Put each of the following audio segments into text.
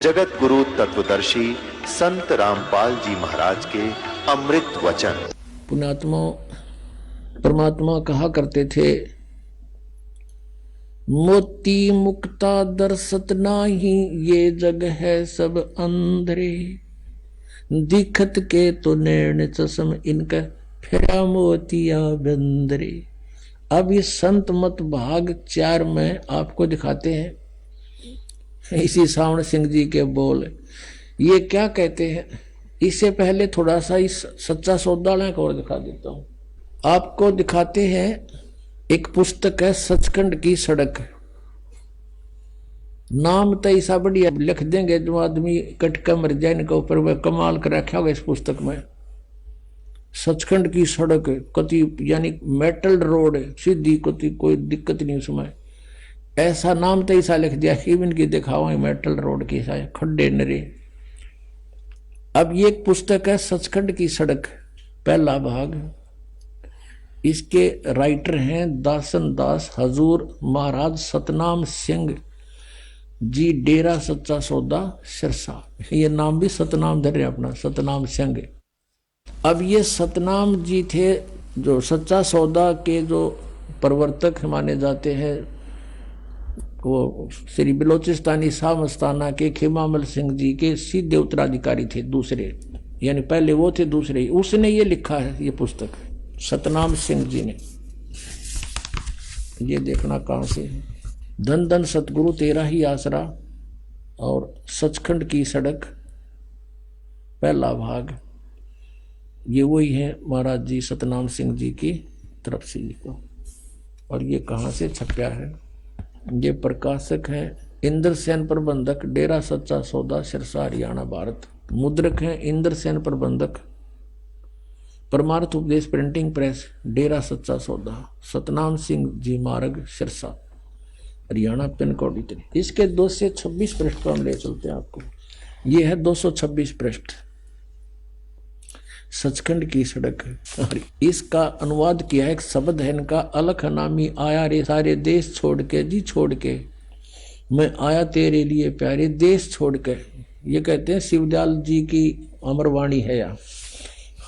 जगत गुरु तत्वदर्शी संत रामपाल जी महाराज के अमृत वचन। पुण्यात्मा परमात्मा कहा करते थे, मोती मुक्ता दर्शत नाही, ये जग है सब अंधरे। दिखत के तो नैन चश्म, इनका फेरा मोतिया बंदरे। अब ये संत मत भाग 4 में आपको दिखाते हैं इसी सावण सिंह जी के बोल। ये क्या कहते हैं, इससे पहले थोड़ा सा इस सच्चा सौदा को और दिखा देता हूं आपको। दिखाते हैं एक पुस्तक है सचखंड की सड़क। नाम तो ऐसा बढ़िया लिख देंगे जो आदमी कटका मर जाए, इनके ऊपर वह कमाल कर रखा होगा इस पुस्तक में। सचखंड की सड़क कति यानी मेटल रोड है, सीधी कति कोई दिक्कत नहीं उसमें। ऐसा नाम तो ऐसा लिख दिया कि इनकी दिखाओ मेटल रोड की खड्डे नरे। अब ये एक पुस्तक है सचखंड की सड़क, पहला भाग। इसके राइटर हैं दासन दास हजूर महाराज सतनाम सिंह जी, डेरा सच्चा सौदा सिरसा। ये नाम भी सतनाम धर अपना, सतनाम सिंह। अब ये सतनाम जी थे जो सच्चा सौदा के जो प्रवर्तक माने जाते हैं। वो श्री बलोचिस्तानी शाह मस्ताना के खेमामल सिंह जी के सीधे उत्तराधिकारी थे, दूसरे, यानी पहले वो थे, दूसरे। उसने ये लिखा है ये पुस्तक सतनाम सिंह जी ने। ये देखना कहाँ से है। धन धन सतगुरु तेरा ही आसरा और सचखंड की सड़क, पहला भाग। ये वही है महाराज जी सतनाम सिंह जी की तरफ से लिखा। और ये कहाँ से छपया है, ये प्रकाशक है इंद्र सेन प्रबंधक, डेरा सच्चा सौदा सिरसा हरियाणा भारत। मुद्रक है इंद्र सेन प्रबंधक, परमार्थ उपदेश प्रिंटिंग प्रेस, डेरा सच्चा सौदा, सतनाम सिंह जी मार्ग सिरसा हरियाणा, पिन कोड इतने। इसके 226 पृष्ठ को हम ले चलते हैं आपको। ये है 226 पृष्ठ सचखंड की सड़क। और इसका अनुवाद किया है, एक शब्द है इनका, अलख नामी आया रे सारे देश छोड़ के, जी छोड़ के मैं आया तेरे लिए प्यारे, देश छोड़ के। ये कहते हैं शिवदयाल जी की अमरवाणी है या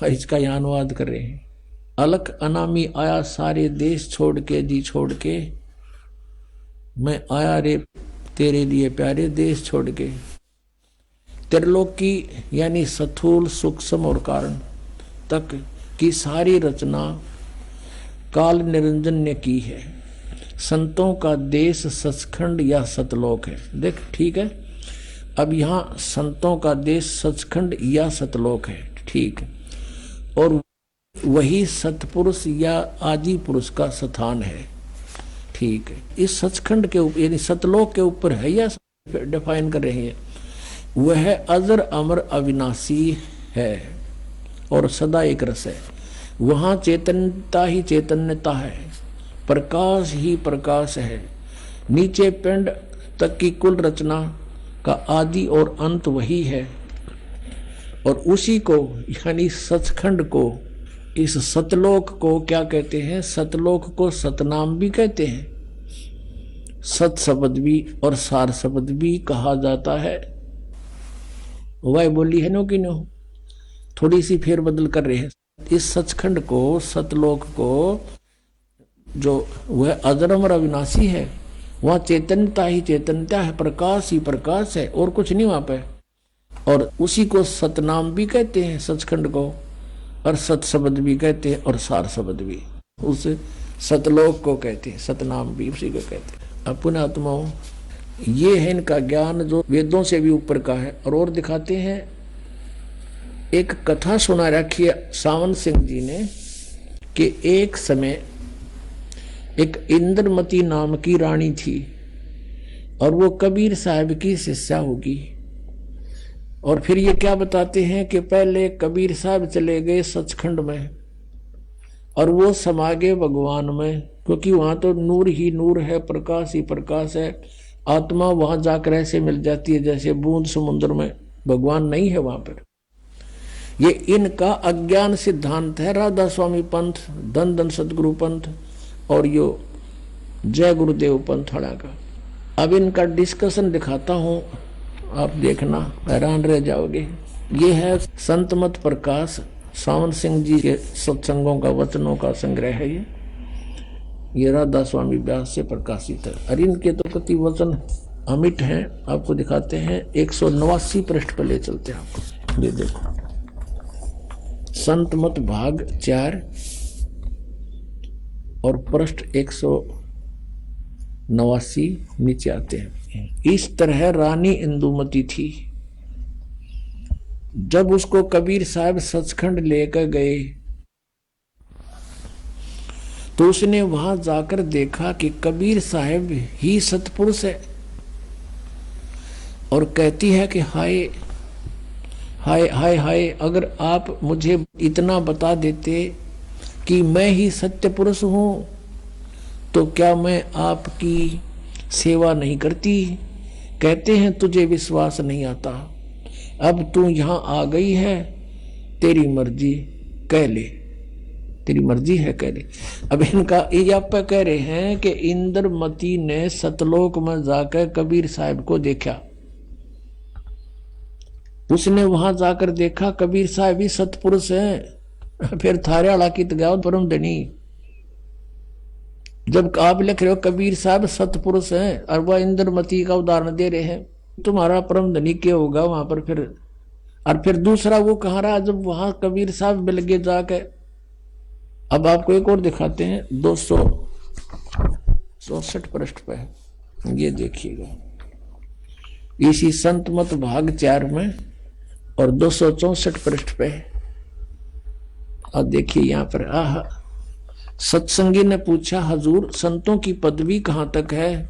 इसका यहाँ अनुवाद कर रहे हैं। अलख अनामी आया सारे देश छोड़ के, जी छोड़ के मैं आया रे तेरे लिए प्यारे, देश छोड़ के। त्रिलोकी यानी स्थूल सूक्ष्म और कारण तक की सारी रचना काल निरंजन ने की है। संतों का देश सचखंड या सतलोक है। देख ठीक है, अब यहाँ संतों का देश सचखंड या सतलोक है, ठीक है। और वही सतपुरुष या आदि पुरुष का स्थान है, ठीक है। इस सचखंड के ऊपर यानी सतलोक के ऊपर है या डिफाइन कर रहे हैं। वह अजर अमर अविनाशी है और सदा एक रस है। वहां चैतन्यता ही चैतन्यता है, प्रकाश ही प्रकाश है। नीचे पिंड तक की कुल रचना का आदि और अंत वही है। और उसी को यानी सचखंड को, इस सतलोक को क्या कहते हैं, सतलोक को सतनाम भी कहते हैं, सत शब्द भी और सार शब्द भी कहा जाता है। वह बोली है नो कि नो, थोड़ी सी फेर बदल कर रहे हैं। इस सचखंड को, सतलोक को, जो वह अजरमर अविनाशी है, वह चैतन्यता ही चैतन्यता है, प्रकाश ही प्रकाश है और कुछ नहीं वहां पे। और उसी को सतनाम भी कहते हैं सचखंड को, और सत शब्द भी कहते हैं और सार शब्द भी। उस सतलोक को कहते हैं, सतनाम भी उसी को कहते हैं। अपने आत्माओं, ये है इनका ज्ञान जो वेदों से भी ऊपर का है। और दिखाते हैं एक कथा सुना रखी है सावन सिंह जी ने कि एक समय एक इंद्रमती नाम की रानी थी और वो कबीर साहब की शिष्या होगी। और फिर ये क्या बताते हैं कि पहले कबीर साहब चले गए सचखंड में और वो समा गए भगवान में, क्योंकि वहां तो नूर ही नूर है, प्रकाश ही प्रकाश है। आत्मा वहां जाकर ऐसे मिल जाती है जैसे बूंद समुद्र में, भगवान नहीं है वहां पर। ये इनका अज्ञान सिद्धांत है। राधा स्वामी पंथ, धन धन सतगुरु पंथ और यो जय गुरुदेव पंथ हड़ा का। अब इनका डिस्कशन दिखाता हूं आप देखना हैरान रह जाओगे। ये है संत मत प्रकाश सावन सिंह जी के सत्संगों का वचनों का संग्रह है। ये राधा स्वामी व्यास से प्रकाशित है। और इनके तो कति वचन अमिट हैं, आपको दिखाते हैं। 189 पृष्ठ पर ले चलते हैं आपको। ये देखो, संत मत भाग 4 और पृष्ठ 189 नीचे आते हैं। इस तरह रानी इंदुमती थी। जब उसको कबीर साहब सचखंड लेकर गए तो उसने वहां जाकर देखा कि कबीर साहब ही सतपुरुष है, और कहती है कि हाय हाय हाय हाय, अगर आप मुझे इतना बता देते कि मैं ही सत्य पुरुष हूं तो क्या मैं आपकी सेवा नहीं करती। कहते हैं तुझे विश्वास नहीं आता, अब तू यहां आ गई है, तेरी मर्जी कह ले, तेरी मर्जी है कह ले। अब इनका ये आप कह रहे हैं कि इंद्रमती ने सतलोक में जाकर कबीर साहब को देखा। उसने वहां जाकर देखा कबीर साहब ही सतपुरुष हैं। फिर थारे आला की गया परम धनी। जब आप लिख रहे हो कबीर साहब सतपुरुष हैं और वह इंद्रमती का उदाहरण दे रहे हैं, तुम्हारा परम धनी क्या होगा वहां पर फिर। और फिर दूसरा वो कहा रहा जब वहां कबीर साहब मिल गए जाके। अब आपको एक और दिखाते हैं 264 पृष्ठ पे, ये देखिएगा इसी संत मत भाग 4 में और 264 पृष्ठ पे। और देखिए यहां पर सत्संगी ने पूछा, हजूर संतों की पदवी कहां तक है।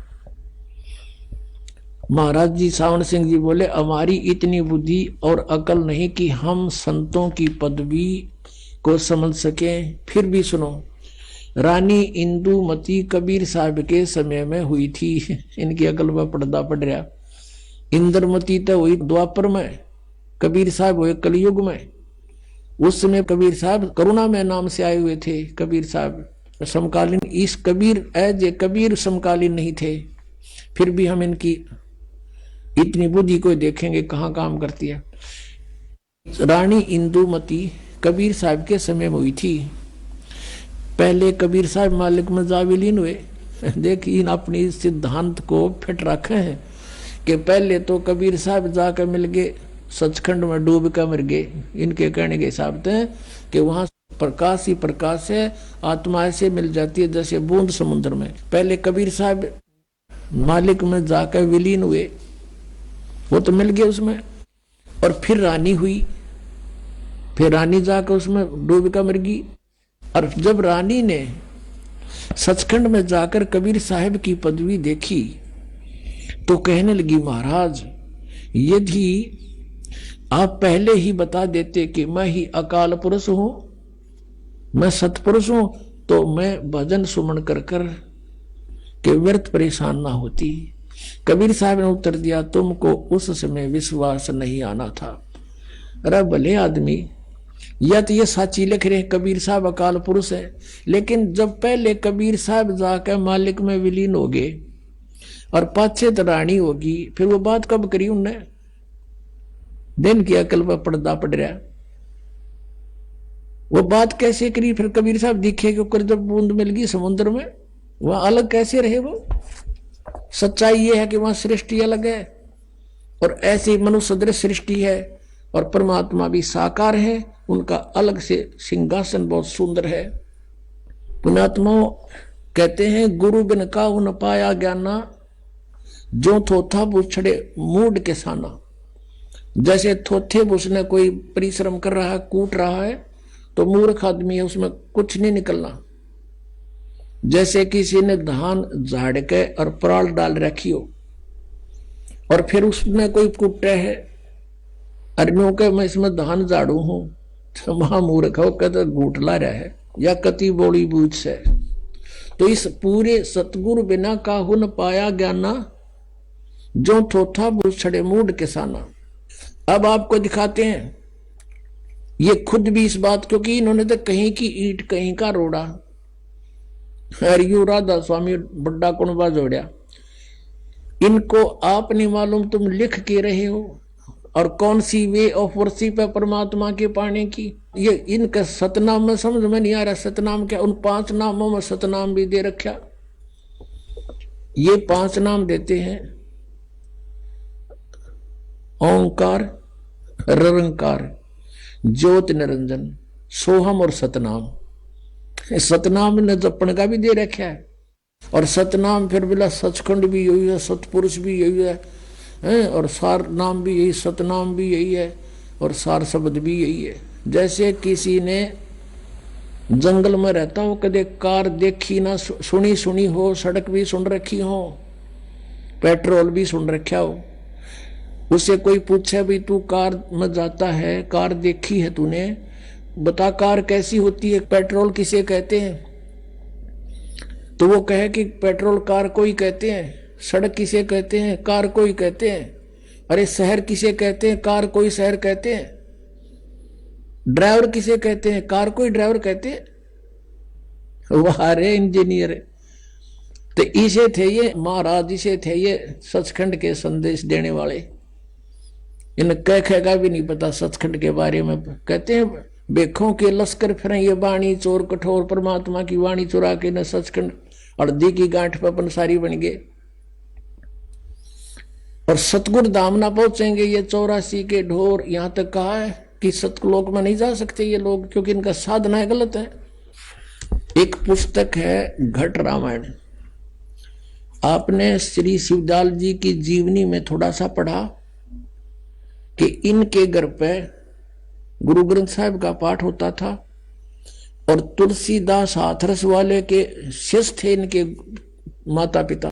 महाराज जी सावन सिंह जी बोले, हमारी इतनी बुद्धि और अकल नहीं कि हम संतों की पदवी को समझ सके। फिर भी सुनो, रानी इंदुमती कबीर साहब के समय में हुई थी। इनकी अकल में पर्दा पड़ रहा। इंद्रमती तो हुई द्वापर में, कबीर साहब हुए कलयुग में। उस समय कबीर साहब करुणा में नाम से आए हुए थे। कबीर साहब समकालीन, इस कबीर एज कबीर समकालीन नहीं थे। फिर भी हम इनकी इतनी बुद्धि को देखेंगे कहाँ काम करती है। रानी इंदुमती कबीर साहब के समय में हुई थी। पहले कबीर साहब मालिक में जा विलीन हुए। देखिए अपनी सिद्धांत को फिट रखे हैं कि पहले तो कबीर साहब जाकर मिल गए, सचखंड में डूब कर मर गए। इनके कहने के हिसाब से कि वहां प्रकाश ही प्रकाश है, आत्मा ऐसे मिल जाती है जैसे बूंद समुद्र में। पहले कबीर साहब मालिक में जाकर विलीन हुए, वो तो मिल गए उसमें। और फिर रानी हुई, फिर रानी जाकर उसमें डूब कर मर गई। और जब रानी ने सचखंड में जाकर कबीर साहब की पदवी देखी तो कहने लगी, महाराज यदि आप पहले ही बता देते कि मैं ही अकाल पुरुष हूं, मैं सतपुरुष हूं, तो मैं भजन सुमन कर कर के व्यर्थ परेशान ना होती। कबीर साहब ने उत्तर दिया, तुमको उस समय विश्वास नहीं आना था। अरे भले आदमी, या तो ये साची लिख रहे कबीर साहब अकाल पुरुष है, लेकिन जब पहले कबीर साहब जाकर मालिक में विलीन हो गए और पाछे तो रानी होगी, फिर वो बात कब करी उनने। दिन की अकल पर पर्दा पड़ रहा, वो बात कैसे करी। फिर कबीर साहब दिखे कि जब बूंद मिल गई समुद्र में, वह अलग कैसे रहे। वो सच्चाई ये है कि वहां सृष्टि अलग है और ऐसी मनुष्य सदृश सृष्टि है, और परमात्मा भी साकार है। उनका अलग से सिंहासन बहुत सुंदर है। पुण्यात्मा कहते हैं, गुरु बिन काहू न पाया ज्ञाना, जो थोथा बुछड़े मूड के साना। जैसे थोथे बुझने कोई परिश्रम कर रहा है, कूट रहा है, तो मूर्ख आदमी है, उसमें कुछ नहीं निकलना। जैसे किसी ने धान झाड़ के और पराल डाल रखी हो और फिर उसमें कोई कुटे है, अरनियों के मैं इसमें धान झाड़ू हूं, तो महामूर्ख हो कहते घूटला रहा है या कति बोली बूझ से। तो इस पूरे सतगुरु बिना काहू न पाया ज्ञाना, जो थोथा बुछड़े मूड किसाना। अब आपको दिखाते हैं, ये खुद भी इस बात, क्योंकि इन्होंने तो कहीं की ईंट कहीं का रोड़ा। हरियो राधा स्वामी बड्डा कुणबा जोड़िया। इनको आप नहीं मालूम, तुम लिख के रहे हो। और कौन सी वे ऑफ वर्शिप है परमात्मा के पाने की, ये इनका सतनाम में समझ में नहीं आ रहा। सतनाम क्या, उन 5 नामों में सतनाम भी दे रखा। ये 5 नाम देते हैं, ओंकार, ररंकार, ज्योत निरंजन, सोहम और सतनाम। सतनाम ने जपन का भी दे रखा है। और सतनाम फिर बोला सचखंड भी यही है, सतपुरुष भी यही है, और सार नाम भी यही, सतनाम भी यही है, और सार शब्द भी यही है। जैसे किसी ने जंगल में रहता हो, कदे कार देखी ना सुनी हो, सड़क भी सुन रखी हो, पेट्रोल भी सुन रखा हो, उससे कोई पूछे भी तू कार में जाता है, कार देखी है तूने, बता कार कैसी होती है, पेट्रोल किसे कहते हैं? तो वो कहे कि पेट्रोल कार को ही कहते हैं। सड़क किसे कहते हैं? कार को ही कहते हैं। अरे शहर किसे कहते हैं? कार को ही शहर कहते हैं। ड्राइवर किसे कहते हैं? कार को ही ड्राइवर कहते हैं। वाह रे इंजीनियर। तो इसे थे ये महाराज, इसे थे ये सचखंड के संदेश देने वाले। इन कह का भी नहीं पता सचखंड के बारे में। कहते हैं बेखों के लश्कर फिर ये वाणी चोर कठोर, परमात्मा की वाणी चुरा के न सचखंड अर्धी की गांठ पर पंसारी बन गए। और सतगुरु धाम ना पहुंचेंगे ये 84 के ढोर। यहां तक कहा है कि सतलोक में नहीं जा सकते ये लोग, क्योंकि इनका साधना है गलत है। एक पुस्तक है घट रामायण, आपने श्री शिवदयाल जी की जीवनी में थोड़ा सा पढ़ा कि इनके घर पे गुरु ग्रंथ साहिब का पाठ होता था, और तुलसीदास हाथरस वाले के शिष्य थे इनके माता पिता।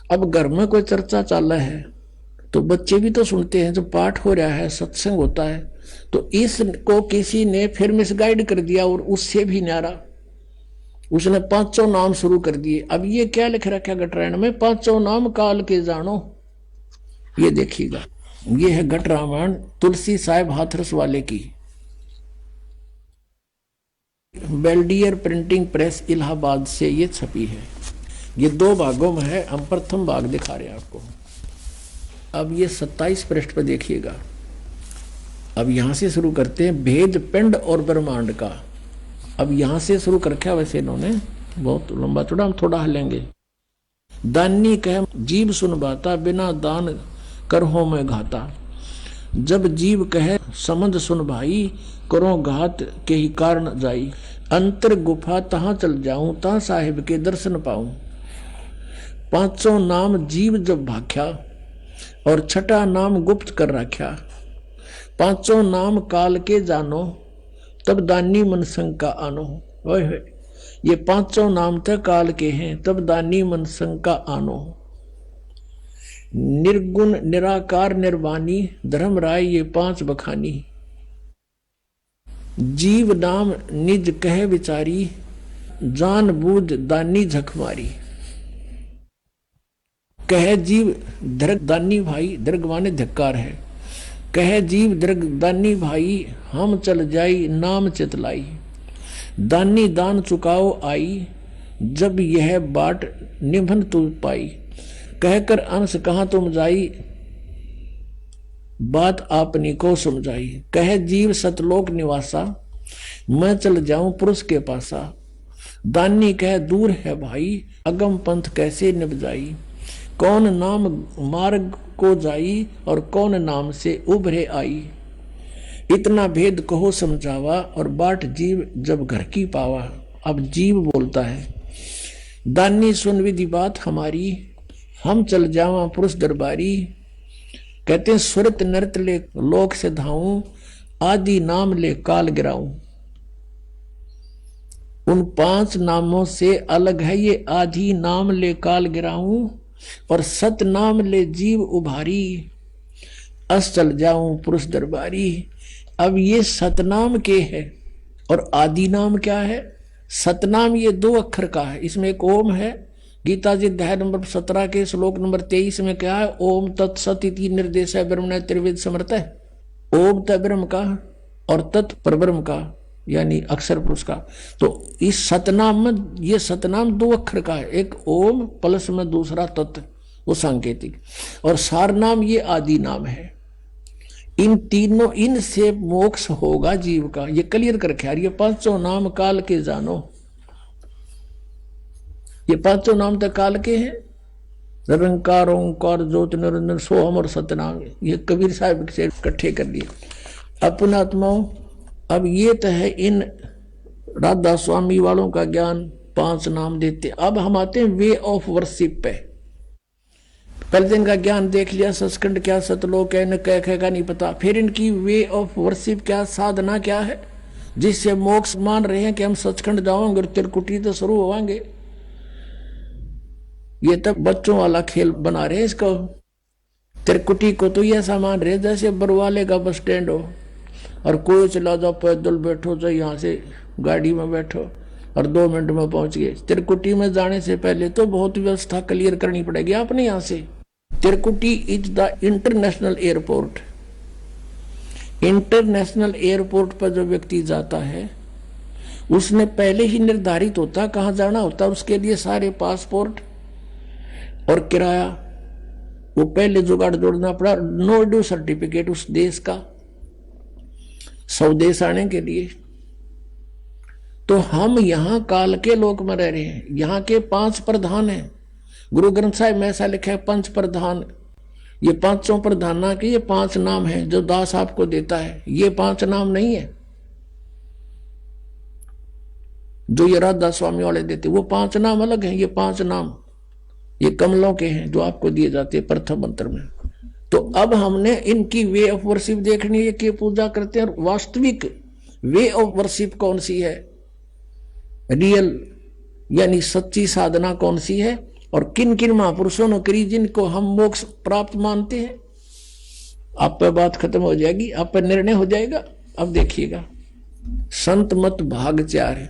अब घर में कोई चर्चा चल रहा है तो बच्चे भी तो सुनते हैं, जब पाठ हो रहा है, सत्संग होता है, तो इसको किसी ने फिर मिसगाइड कर दिया, और उससे भी न्यारा उसने 500 नाम शुरू कर दिए। अब ये क्या लिख रखा घटरायण में? 500 नाम काल के जानो। ये देखिएगा, ये है घट रामायण तुलसी साहिब हाथरस वाले की, बेल्डियर प्रिंटिंग प्रेस इलाहाबाद से ये छपी है। ये 2 भागों में है, हम प्रथम भाग दिखा रहे हैं आपको। अब ये 27 पृष्ठ पर देखिएगा। अब यहां से शुरू करते हैं भेद पिंड और ब्रह्मांड का। अब यहां से शुरू कर रखा, वैसे इन्होंने बहुत लंबा चौड़ा, हम थोड़ा हलेंगे। दानी कह जीव सुन बाता, बिना दान कर हो मैं घाता। जब जीव कहे समझ सुन भाई, करो घात के ही कारण जाई। अंतर गुफा तहां चल जाऊं, ता साहिब के दर्शन पाऊं। 500 नाम जीव जब भाख्या, और 6ठा नाम गुप्त कर रख्या। 500 नाम काल के जानो, तब दानी मन शंका आनो। ये 500 नाम तो काल के हैं, तब दानी मन शंका आनो। निर्गुण निराकार निर्वाणी, धर्म राय ये 5 बखानी। जीव नाम निज कह विचारी, जान बूझ दानी झक मारी। कहे जीव दर्ग दानी भाई, दर्ग माने धक्कार है। कहे जीव दर्ग दानी भाई, हम चल जाई नाम चितलाई। दानी दान चुकाओ आई, जब यह बाट निभन तू पाई। कहकर अंश कहां तुम जाई, बात आपनी को समझाई। कहे जीव सतलोक निवासा, मैं चल जाऊं पुरुष के पासा। दानी कह दूर है भाई, अगम पंथ कैसे निभ जाई। कौन नाम मार्ग को जाई, और कौन नाम से उभरे आई। इतना भेद कहो समझावा, और बाट जीव जब घर की पावा। अब जीव बोलता है, दानी सुन विधि बात हमारी, हम चल जावा पुरुष दरबारी। कहते हैं सुरत नृत ले लोक से धाऊं, आदि नाम ले काल गिराऊं। उन 5 नामों से अलग है ये आदि नाम ले काल गिराऊं, और सत नाम ले जीव उभारी। अस चल जाऊं पुरुष दरबारी। अब ये सतनाम के है, और आदि नाम क्या है? सतनाम ये 2 अक्षर का है। इसमें एक ओम है। गीता जी अध्याय नंबर 17 के श्लोक नंबर 23 में क्या है? ओम तत्सत इति निर्देश है ब्रह्मण त्रिवेद समर्थ है। ओम त ब्रह्म का और तत् परब्रह्म का, यानी अक्षर पुरुष का। तो इस सतनाम में, ये सतनाम 2 अक्षर का है। एक ओम प्लस में दूसरा तत्, वो सांकेतिक, और सार नाम ये आदि नाम है। इन तीनों, इनसे मोक्ष होगा जीव का, ये क्लियर करके यार। ये पांचों नाम काल के जानो, ये पांचों नाम तो काल के हैं। निरंकार, ओंकार, ज्योति निरंजन, सोहम और सतनाम, ये कबीर साहब से इकट्ठे कर दिए। अपना आत्माओं, अब ये तो है इन राधा स्वामी वालों का ज्ञान, 5 नाम देते। अब हम आते हैं वे ऑफ वर्शिप पे। पहले दिन का ज्ञान देख लिया, सचखंड क्या, सतलोक क्या, कह का नहीं पता। फिर इनकी वे ऑफ वर्शिप क्या, साधना क्या है, जिससे मोक्ष मान रहे हैं कि हम सचखंड जाओगे और त्रिकुटी तो शुरू होवांगे। ये तब बच्चों वाला खेल बना रहे हैं इसको। त्रिकुटी को तो ऐसा मान रहे जैसे बरवाले का बस स्टैंड हो, और कोई चला जाओ, पैदल बैठो, चाहे यहाँ से गाड़ी में बैठो और 2 मिनट में पहुंच गए। त्रिकुटी में जाने से पहले तो बहुत व्यवस्था क्लियर करनी पड़ेगी आपने यहाँ से। Trikuti is the international airport. International airport पर जो व्यक्ति जाता है उसने पहले ही निर्धारित होता कहाँ जाना होता, उसके लिए सारे पासपोर्ट और किराया वो पहले जुगाड़ जोड़ना पड़ा। नो ड्यू सर्टिफिकेट उस देश का, स्वदेश आने के लिए। तो हम यहाँ काल के लोक में रह रहे हैं। यहाँ के 5 प्रधान हैं। गुरु ग्रंथ साहिब में ऐसा लिखा है 5 प्रधान। ये 5 प्रधाना के ये 5 नाम है जो दास आपको देता है। ये 5 नाम नहीं है जो ये राधा स्वामी वाले देते, वो 5 नाम अलग हैं। ये 5 नाम ये कमलों के हैं जो आपको दिए जाते हैं प्रथम मंत्र में। तो अब हमने इनकी वे ऑफ वर्शिप देखनी है कि पूजा करते हैं, और वास्तविक वे ऑफ वर्शिप कौन सी है, रियल यानी सच्ची साधना कौन सी है, और किन किन महापुरुषों ने करी जिनको हम मोक्ष प्राप्त मानते हैं। आप पे बात खत्म हो जाएगी, आप पे निर्णय हो जाएगा। अब देखिएगा, संत मत भाग 4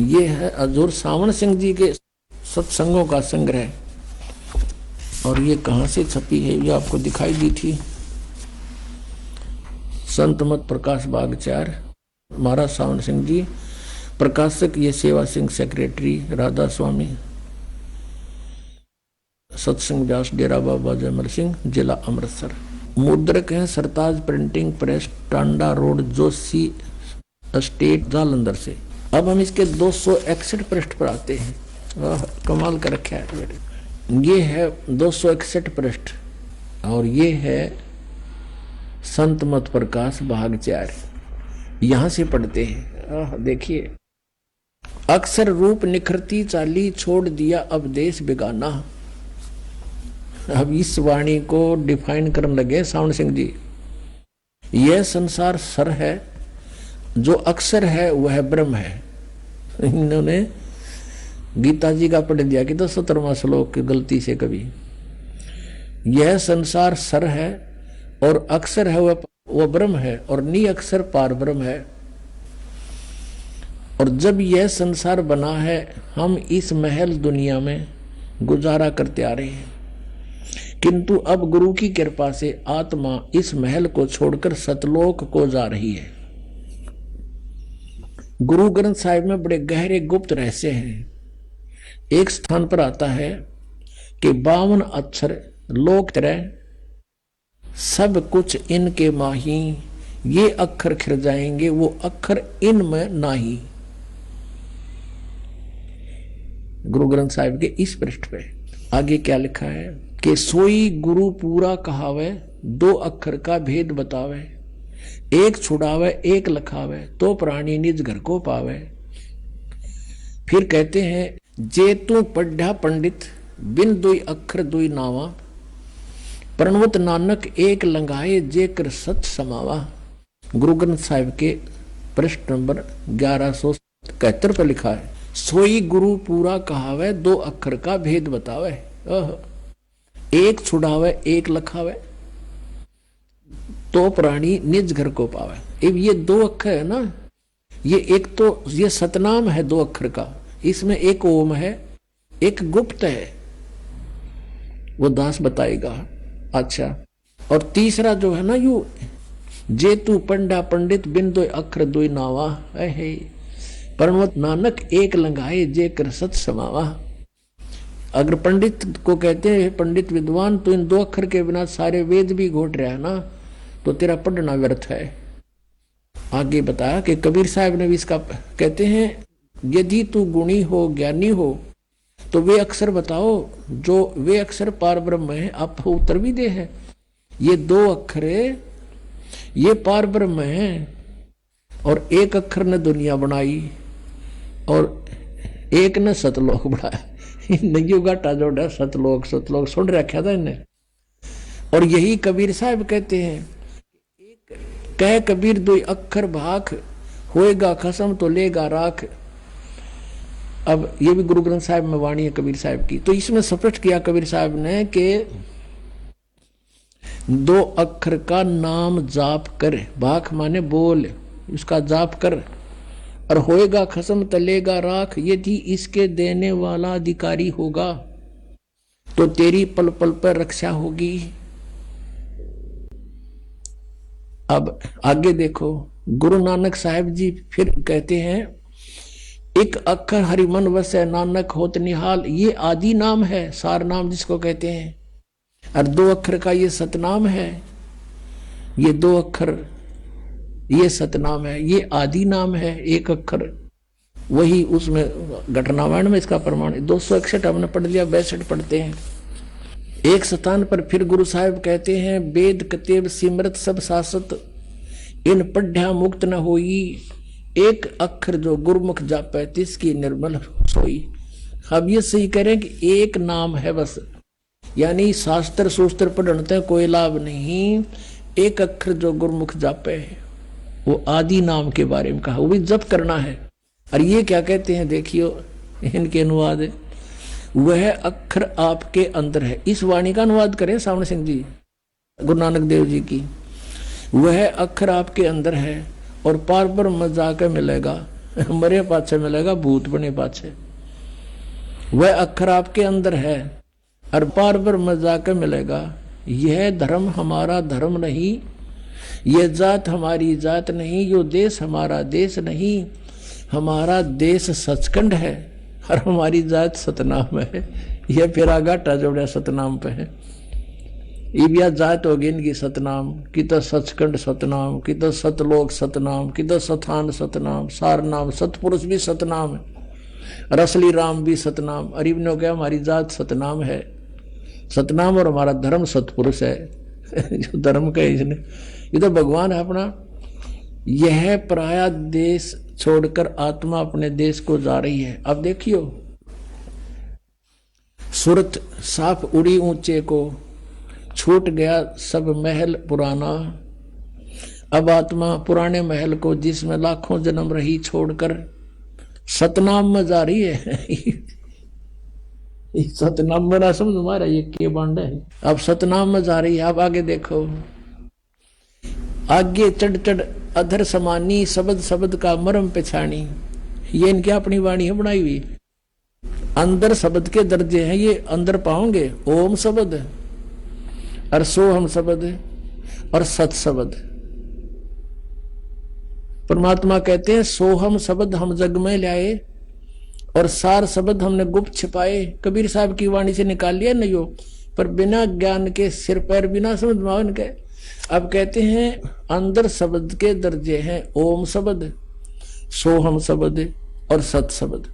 ये है हजूर सावन सिंह जी के सत्संगों का संग्रह, और ये कहां से छपी है ये आपको दिखाई दी थी। संत मत प्रकाश बाग 4, महाराज सावन सिंह जी प्रकाशक, ये सेवा सिंह सेक्रेटरी, राधा स्वामी सत्संग व्यास, डेरा बाबा जयमल सिंह, जिला अमृतसर। मुद्रक है Sartaj printing press, Tanda road, Joshi estate, Jalandhar से। अब हम इसके 261 पृष्ठ पर आते हैं। कमाल कर रखा है। ये है 261 पृष्ठ, और ये है संत मत प्रकाश भाग 4। यहां से पढ़ते हैं। देखिए, अक्षर रूप निखरती चाली, छोड़ दिया अब देश बेगाना। अब इस वाणी को डिफाइन करने लगे सावन सिंह जी। यह संसार सर है, जो अक्षर है वह ब्रह्म है। इन्होंने गीता जी का पढ़ दिया कि तो 17वां श्लोक की गलती से कभी। यह संसार सर है और अक्षर है वह ब्रह्म है, और नी अक्षर पार ब्रह्म है। और जब यह संसार बना है, हम इस महल दुनिया में गुजारा करते आ रहे हैं, किंतु अब गुरु की कृपा से आत्मा इस महल को छोड़कर सतलोक को जा रही है। गुरु ग्रंथ साहिब में बड़े गहरे गुप्त रहस्य हैं। एक स्थान पर आता है कि 52 अक्षर लोक तरह सब कुछ इनके माही, ये अक्षर खिर जाएंगे, वो अक्षर इनमें नाही। गुरु ग्रंथ साहिब के इस पृष्ठ पे आगे क्या लिखा है कि सोई गुरु पूरा कहावे, 2 अक्षर का भेद बतावे, एक छुड़ावे एक लखावे, तो प्राणी निज घर को पावे। फिर कहते हैं, जे तू पढ़ा पंडित, बिन 2 अक्षर 2 नावा, प्रणवत नानक एक लंगाए, जे कर सच समावा। गुरु ग्रंथ साहिब के पृष्ठ नंबर 1171 पर लिखा है, सोई गुरु पूरा कहावे, 2 अक्षर का भेद बतावे, एक छुड़ावे एक लखावे, तो प्राणी निज घर को पावे। अब ये 2 अक्षर है ना, ये एक तो ये सतनाम है 2 अक्षर का, इसमें एक ओम है, एक गुप्त है, वो दास बताएगा। अच्छा, और तीसरा जो है ना, यू जे तू पंडा पंडित, बिन 2 अक्षर 2 नावा, है परमत नानक एक लंगाए, जे कर सत समावा। अगर पंडित को कहते हैं पंडित विद्वान, तो इन 2 अक्षर के बिना सारे वेद भी घोट रहा है ना, तो तेरा पढ़ना व्यर्थ है। आगे बताया कि कबीर साहब ने भी इसका कहते हैं, यदि तू गुणी हो ज्ञानी हो तो वे अक्षर बताओ जो वे अक्षर पार ब्रह्म है। आप उत्तर भी दे है, ये 2 अक्षर ये पार ब्रह्म है और 1 अक्षर ने दुनिया बनाई और 1 ने सतलोक बनाया। नयू घाटा जोड़ा सतलोक सुन रखा था इन्हें। और यही कबीर साहब कहते हैं, कह कबीर 2 अक्षर भाख, होएगा खसम तो लेगा राख। अब ये भी गुरु ग्रंथ साहिब में वाणी है कबीर साहब की। तो इसमें स्पष्ट किया कबीर साहब ने कि 2 अक्षर का नाम जाप कर, भाख माने बोल, उसका जाप कर, और होएगा खसम तलेगा राख। यदि इसके देने वाला अधिकारी होगा तो तेरी पल पल पर रक्षा होगी। अब आगे देखो, गुरु नानक साहब जी फिर कहते हैं, 1 अक्षर हरि मन वसै नानक होत निहाल। ये आदि नाम है, सार नाम जिसको कहते हैं, और 2 अक्षर का ये सतनाम है। ये 2 अक्षर ये सतनाम है, ये आदि नाम है। 1 अक्षर वही उसमें घटनावाण में इसका प्रमाण 261 हमने पढ़ लिया, 62 पढ़ते हैं। एक स्थान पर फिर गुरु साहिब कहते हैं, वेद कतेब सिमरत सब सासत, इन पढ़्या मुक्त न होई। 1 अक्षर जो गुरुमुख जापै तिसकी निर्मल सोई। अब ये सही करें कि 1 नाम है बस, यानी शास्त्र सूस्त्र पढ़ने कोई लाभ नहीं। 1 अक्षर जो गुरुमुख जापै है वो आदि नाम के बारे में कहा, वो भी जप करना है। और ये क्या कहते हैं, देखियो इनके अनुवाद है, वह अक्षर आपके अंदर है। इस वाणी का अनुवाद करें सावण सिंह जी, गुरु नानक देव जी की। वह अक्षर आपके अंदर है और पार ब्रह्म जाकर मिलेगा, मरे पाछे मिलेगा, भूत बने पाछे। वह अक्षर आपके अंदर है और पार ब्रह्म जाकर मिलेगा। यह धर्म हमारा धर्म नहीं, यह जात हमारी जात नहीं, यो देश हमारा देश नहीं। हमारा देश सचखंड है और हमारी जात सतनाम है। यह फिर आगाटा जोड़ा सतनाम पे है। इबिया जात होगी इनकी सतनाम, कि तो सचखंड सतनाम, कि तो सतलोक सतनाम, कि तो सथान सतनाम, सार नाम सतपुरुष भी सतनाम है, और असली राम भी सतनाम। अरीब ने क्या हमारी जात सतनाम है, सतनाम, और हमारा धर्म सतपुरुष है। जो धर्म का इसने, ये तो भगवान है अपना। यह पराया देश छोड़कर आत्मा अपने देश को जा रही है। अब देखियो, सूरत साफ उड़ी ऊंचे को, छूट गया सब महल पुराना। अब आत्मा पुराने महल को जिसमें लाखों जन्म रही छोड़कर सतनाम में जा रही है। सतनाम में ना समझ हमारा ये के बांड है। अब सतनाम में जा रही है। अब आगे देखो, आगे चढ़ चढ़ अधर समानी, शब्द शब्द का मरम पिछानी। ये इनकी अपनी वाणी है बनाई हुई। अंदर शब्द के दर्जे हैं, ये अंदर पाओगे। ओम शब्द और सोहम शब्द और सत शब्द। परमात्मा कहते हैं सोहम शब्द हम जग में लाए और सार शब्द हमने गुप्त छिपाए। कबीर साहब की वाणी से निकाल लिया नहीं हो, पर बिना ज्ञान के सिर पैर बिना समझ में इनके। अब कहते हैं अंदर शब्द के दर्जे हैं ओम शब्द, सोहम शब्द और सत शब्द।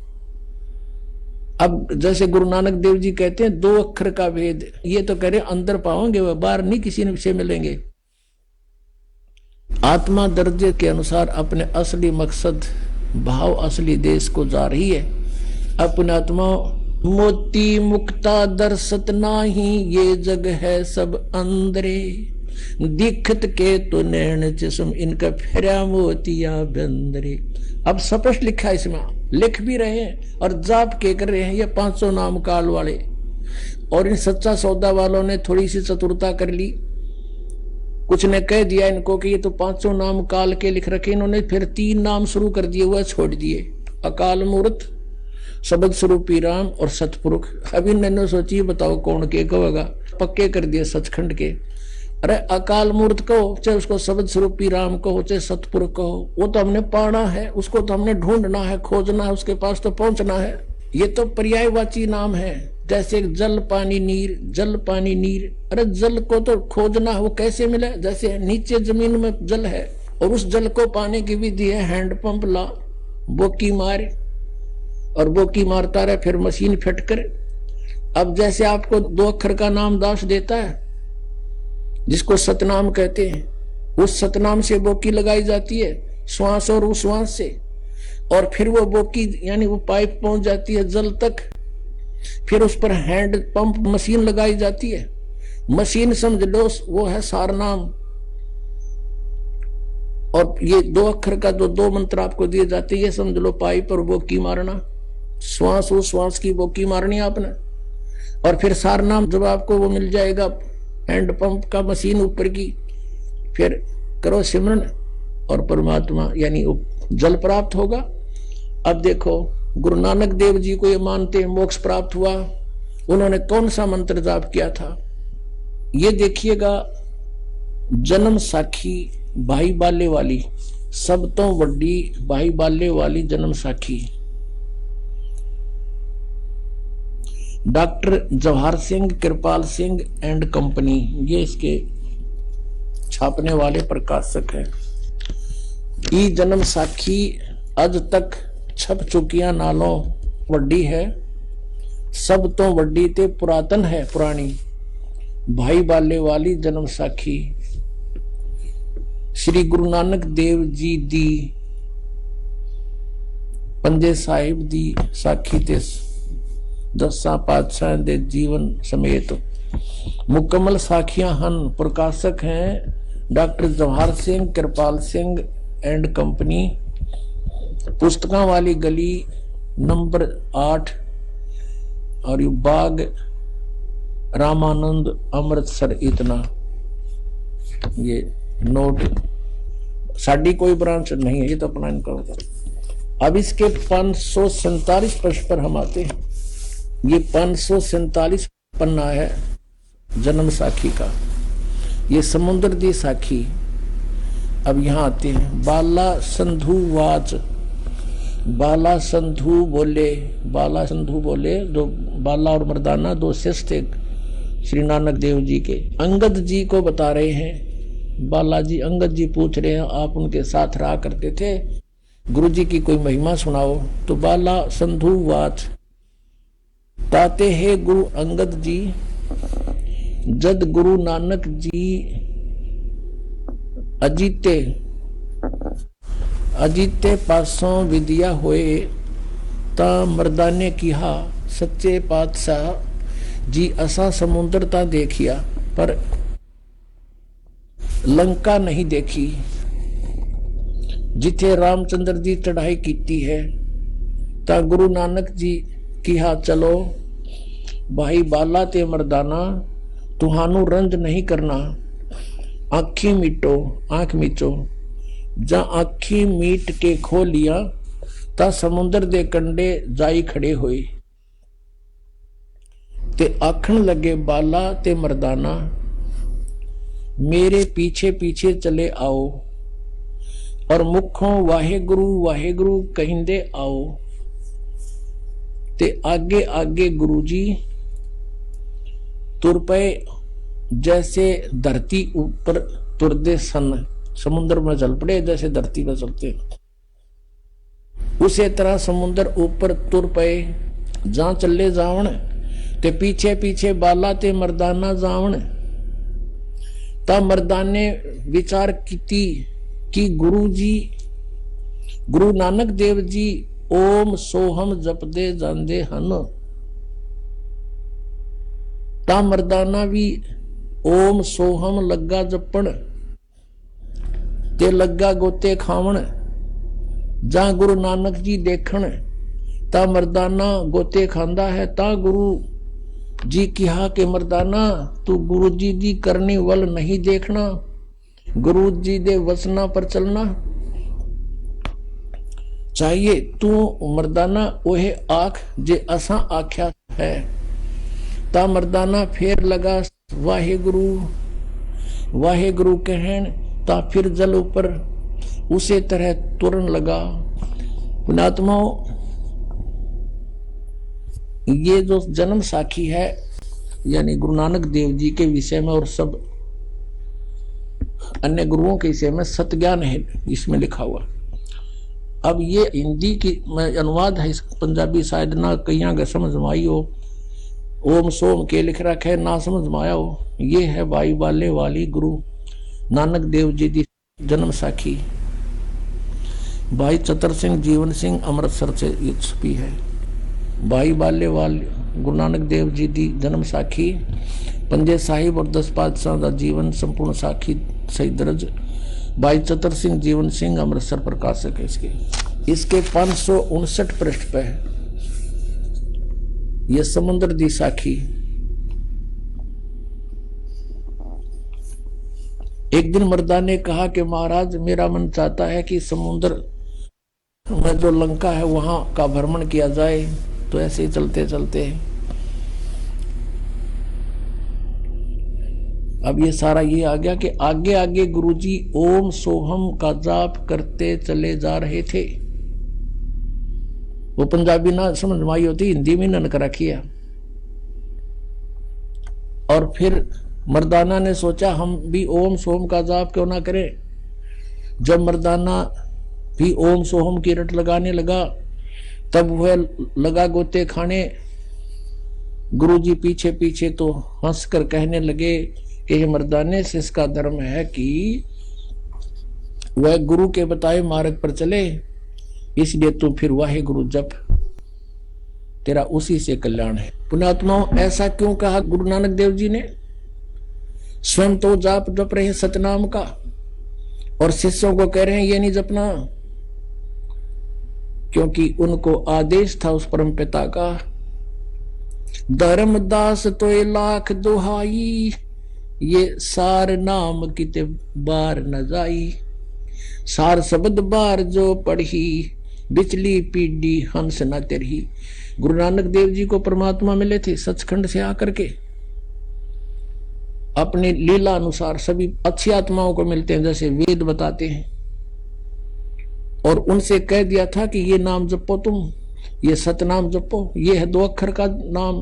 अब जैसे गुरु नानक देव जी कहते हैं 2 अक्षर का भेद, ये तो कह रहे अंदर पाओगे, वह बाहर नहीं किसी से मिलेंगे। आत्मा दर्जे के अनुसार अपने असली मकसद भाव असली देश को जा रही है। अपने आत्मा मोती मुक्ता दर्शत नाही, ये जग है सब अंदरे। दिखत के तो नैन जिस्म, इनका फेरा मोतिया बंदरे। अब स्पष्ट लिखा है, इसमें लिख भी रहे हैं और जाप के कर रहे हैं ये 500 नाम काल वाले। और इन सच्चा सौदा वालों ने थोड़ी सी चतुरता कर ली, कुछ ने कह दिया इनको कि ये तो 500 नाम काल के लिख रखे। इन्होंने फिर 3 नाम शुरू कर दिए, हुआ छोड़ दिए, अकाल मूर्त, शब्द स्वरूपी राम और सतपुरुष। अभी इन्होंने सोची बताओ कौन के कहेगा, पक्के कर दिए सचखंड के। अरे अकाल मूर्त कहो, चाहे उसको शब्द स्वरूपी राम कहो, चाहे सतपुरुष कहो, वो तो हमने पाना है, उसको तो हमने ढूंढना है, खोजना है, उसके पास तो पहुंचना है। ये तो पर्यायवाची नाम है, जैसे जल पानी नीर, जल पानी नीर। अरे जल को तो खोजना, वो कैसे मिले? जैसे नीचे जमीन में जल है और उस जल को पाने की विधि है हैंडपंप ला, बोकी मार, और बोकी मारता रहे, फिर मशीन फिट करे। अब जैसे आपको 2 अक्षर का नाम दास देता है, जिसको सतनाम कहते हैं, उस सतनाम से बोकी लगाई जाती है, श्वास और उश्वास से, और फिर वो बोकी यानी वो पाइप पहुंच जाती है जल तक, फिर उस पर हैंड पंप मशीन लगाई जाती है। मशीन समझ लो वो है सारनाम, और ये 2 अक्षर का जो 2 मंत्र आपको दिए जाते हैं, ये समझ लो पाइप और बोकी मारना, श्वास उश्वास की बोकी मारनी आपने। और फिर सारनाम जब आपको वो मिल जाएगा हैंड पंप का मशीन ऊपर की, फिर करो सिमरन और परमात्मा यानी जल प्राप्त होगा। अब देखो गुरु नानक देव जी को ये मानते हैं मोक्ष प्राप्त हुआ, उन्होंने कौन सा मंत्र जाप किया था? ये देखिएगा, जन्म साखी भाई बाले वाली, सब तो वड्डी भाई बाले वाली जन्म साखी। Doctor Jawahar Singh Kirpal Singh and company, ये इसके छापने वाले प्रकाशक है। ई जन्म साखी अज तक छप चुकिया नालों वड्डी है, सब तो वड्डी ते पुरातन है पुरानी, भाई बाले वाली जन्म साखी। श्री गुरु नानक देव जी दी पंजे साहिब दी साखी ते 10 पातशाह दे जीवन समेत मुकम्मल साखियां हन। प्रकाशक हैं doctor Jawahar Singh Kirpal Singh and company, पुस्तकां वाली गली नंबर 8 और बाग रामानंद अमृतसर। इतना ये नोट, साड़ी कोई ब्रांच नहीं है, ये तो अपना इनका होता है। अब इसके 547 पृष्ठ पर हम आते हैं। ये 547 पन्ना है जन्म साखी का, ये समुद्र दी साखी। अब यहां आते हैं। बाला संधु वाच, बाला संधु बोले, बाला संधु बोले, दो बाला और मर्दाना 2 शिष्य थे श्री नानक देव जी के। अंगद जी को बता रहे हैं, बालाजी अंगद जी पूछ रहे हैं, आप उनके साथ रहा करते थे, गुरु जी की कोई महिमा सुनाओ। तो बाला संधु वाच, ताते है गुरु अंगद जी, जद गुरु नानक जी अजीते पासों विद्या होए, ता मर्दाने किहा सच्चे पातशाह जी असा समुद्र ता देखिया, पर लंका नहीं देखी जिथे रामचंद्र जी चढ़ाई कीती है। ता गुरु नानक जी किहा चलो भाई बाला ते मर्दाना, तुहानू रंज नहीं करना, आखी मीटो, आंख मीचो। जा आखी मीट के खो लिया, ता समुद्र दे कंडे जाई खड़े होए, ते आखन लगे बाला ते मर्दाना, मेरे पीछे पीछे चले आओ, और मुखों वाहेगुरु कहिंदे आओ। ते आगे आगे गुरुजी तुर पे, जैसे धरती ऊपर तुरदे सन, समुद्र में चल पड़े जैसे धरती पर चलते, उसी तरह समुद्र ऊपर तुर पे। जहां चले जावन ते पीछे पीछे बाला ते मर्दाना जावन। ता मर्दाने विचार कीती कि गुरु नानक देव जी ओम सोहम जपदे जांदे हन। ता मर्दाना भी ओम सोहम लगा जपण ते लगा गोते खावन। जा गुरु नानक जी देखण, ता मर्दाना गोते खांदा है। ता गुरु जी कहा कि मर्दाना तू गुरु जी दी करनी वल नहीं देखना, गुरु जी दे वचना पर चलना चाहिए। तू मर्दाना ओहे आख जे असा आख्या है। ता मर्दाना फिर लगा वाहेगुरु कहन। ता फिर जल ऊपर उसे तरह तुरन लगा। पुणात्माओं, ये जो जन्म साखी है यानी गुरु नानक देव जी के विषय में और सब अन्य गुरुओं के विषय में सतज्ञान है इसमें लिखा हुआ। अब ये हिंदी की में अनुवाद है, पंजाबी शायद ना कहीं आगे समझ में आई हो, ओम सोम के लिख रखा है ना समझ में आया हो। ये है बाई बाले वाली गुरु नानक देव जी की जन्म साखी। भाई चतर सिंह जीवन सिंह अमृतसर से ये छपी है। भाई बाले वाले गुरु नानक देव जी की जन्म साखी, पंजे साहिब और 10 पातशाह का जीवन संपूर्ण साखी सही दर्ज। भाई चतर सिंह जीवन सिंह अमृतसर प्रकाशक है इसके 559 पृष्ठ पे है ये समुद्र दी साखी। एक दिन मर्दा ने कहा कि महाराज मेरा मन चाहता है कि समुद्र में जो लंका है वहां का भ्रमण किया जाए। तो ऐसे ही चलते चलते अब ये सारा ये आ गया कि आगे आगे गुरुजी ओम सोहम का जाप करते चले जा रहे थे। वो पंजाबी ना समझ में आई होती, हिंदी में ननक रखी है। और फिर मर्दाना ने सोचा हम भी ओम सोहम का जाप क्यों ना करें। जब मर्दाना भी ओम सोहम की रट लगाने लगा तब वह लगा गोते खाने। गुरुजी पीछे पीछे तो हंसकर कहने लगे कि मर्दाने से इसका धर्म है कि वह गुरु के बताए मार्ग पर चले, इसलिए तू फिर वाहे गुरु जप, तेरा उसी से कल्याण है। पुण्यात्माओं ऐसा क्यों कहा गुरु नानक देव जी ने? स्वयं तो जाप जप रहे सतनाम का और शिष्यों को कह रहे हैं ये नहीं जपना, क्योंकि उनको आदेश था उस परम पिता का, धर्मदास तो लाख दुहाई, ये सार नाम किते बार न जाई, सार शब्द बार जो पढ़ी, बिचली पीढ़ी हंस न तेरही। गुरु नानक देव जी को परमात्मा मिले थे सचखंड से आकर के, अपनी लीला अनुसार सभी अच्छी आत्माओं को मिलते हैं जैसे वेद बताते हैं। और उनसे कह दिया था कि ये नाम जपो तुम, ये सतनाम जपो, ये है 2 अक्षर का नाम।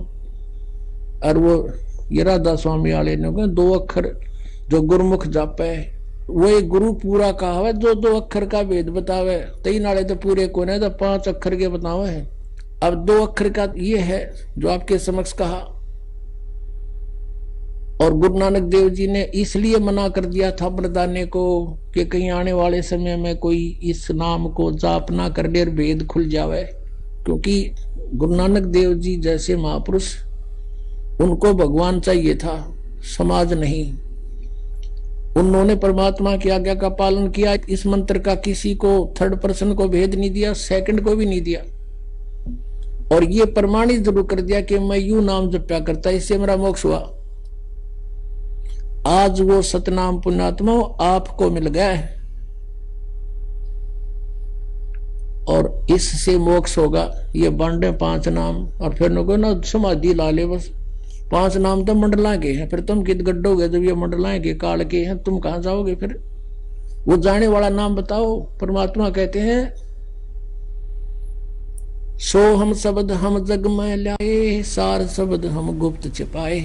और वो ये राधा स्वामी वाले ने कहा 2 अक्षर जो गुरुमुख जापे वो एक गुरु पूरा कहा है, जो 2 अक्षर का वेद बतावे। 3 नाले तो पूरे को नहीं तो 5 अक्षर के बतावे है। अब 2 अक्षर का ये है जो आपके समक्ष कहा। और गुरु नानक देव जी ने इसलिए मना कर दिया था मर्दाने को कि कहीं आने वाले समय में कोई इस नाम को जाप ना कर ले और भेद खुल जावे, क्योंकि गुरु नानक देव जी जैसे महापुरुष उनको भगवान चाहिए था, समाज नहीं। उन्होंने परमात्मा की आज्ञा का पालन किया। इस मंत्र का किसी को थर्ड पर्सन को भेद नहीं दिया, सेकंड को भी नहीं दिया। और ये प्रमाणित जरूर कर दिया कि मैं यूं नाम जप्या करता इससे मेरा मोक्ष हुआ। आज वो सतनाम पुण्यात्मा आपको मिल गया है और इससे मोक्ष होगा। ये बांटे 5 नाम और फिर ना समाधि ला ले बस। 5 नाम तो मंडला के हैं, फिर तुम कित गड्ढोगे जब ये मंडलाएं के काल के हैं, तुम कहां जाओगे? फिर वो जाने वाला नाम बताओ। परमात्मा कहते हैं सो हम शब्द हम जग में लाए, सार शब्द हम गुप्त छिपाए।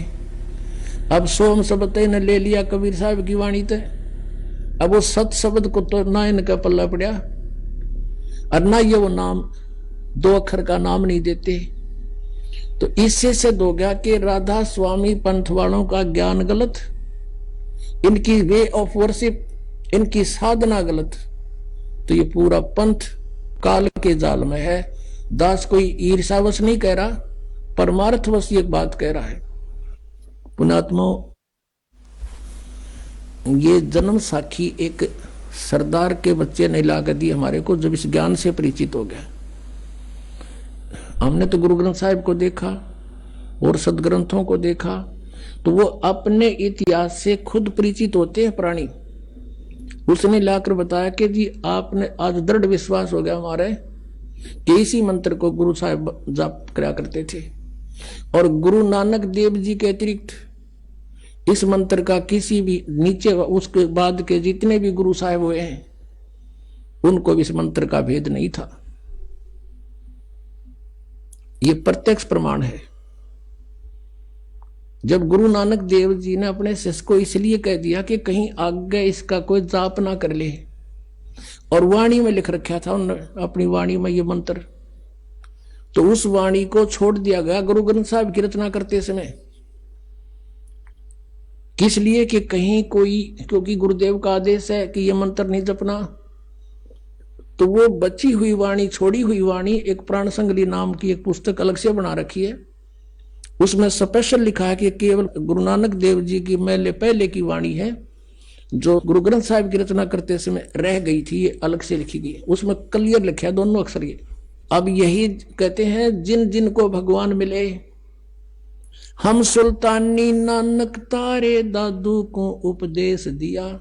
अब सोम शब्द ने ले लिया कबीर साहब की वाणी ते, अब वो सत शब्द को तो ना इनका पल्ला पड़ा और ना ये वो नाम 2 अक्षर का नाम नहीं देते। तो इससे सिद्ध हो गया कि राधा स्वामी पंथ वालों का ज्ञान गलत, इनकी वे ऑफ वर्शिप, इनकी साधना गलत। तो ये पूरा पंथ काल के जाल में है। दास कोई ईर्षावश नहीं कह रहा, परमार्थवश ये बात कह रहा है। पुण्यात्माओं ये जन्म साखी एक सरदार के बच्चे ने ला कर दी हमारे को, जब इस ज्ञान से परिचित हो गया। हमने तो गुरु ग्रंथ साहिब को देखा और सदग्रंथों को देखा, तो वो अपने इतिहास से खुद परिचित होते हैं प्राणी। उसने लाकर बताया कि जी आपने आज दृढ़ विश्वास हो गया हमारे कि इसी मंत्र को गुरु साहिब जाप करा करते थे। और गुरु नानक देव जी के अतिरिक्त इस मंत्र का किसी भी नीचे उसके बाद के जितने भी गुरु साहिब हुए हैं उनको भी इस मंत्र का भेद नहीं था। ये प्रत्यक्ष प्रमाण है। जब गुरु नानक देव जी ने अपने शिष्य को इसलिए कह दिया कि कहीं आगे इसका कोई जाप ना कर ले, और वाणी में लिख रखा था उन्होंने अपनी वाणी में ये मंत्र, तो उस वाणी को छोड़ दिया गया गुरु ग्रंथ साहिब की रचना करते समय। किस लिए कि कहीं कोई, क्योंकि गुरुदेव का आदेश है कि ये मंत्र नहीं जपना, तो वो बची हुई वाणी, छोड़ी हुई वाणी, एक प्राण संगली नाम की एक पुस्तक अलग से बना रखी है, उसमें स्पेशल लिखा है कि केवल गुरु नानक देव जी की पहले की वाणी है जो गुरु ग्रंथ साहिब की रचना करते समय रह गई थी, ये अलग से लिखी गई। उसमें क्लियर लिखा है दोनों अक्षर ये। अब यही कहते हैं जिन जिन को भगवान मिले, हम सुल्तानी नानक तारे दादू को उपदेश दिया,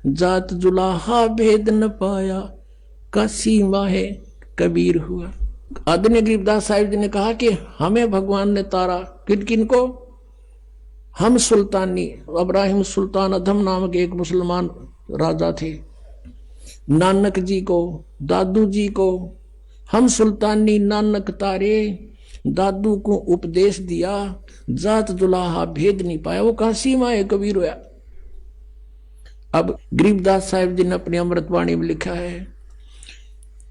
जात जुलाहा भेद न पाया, काशी माहे कबीर हुआ। आदरणीय गरीबदास साहिब जी ने कहा कि हमें भगवान ने तारा, किन किन को? हम सुल्तानी, इब्राहिम सुल्तान अधम नाम के एक मुसलमान राजा थे, नानक जी को, दादू जी को, हम सुल्तानी नानक तारे दादू को उपदेश दिया, जात जुलाहा भेद नहीं पाया, वो काशी माए कबीर हुआ। अब गरीबदास साहिब जी ने अपनी अमृतवाणी में लिखा है,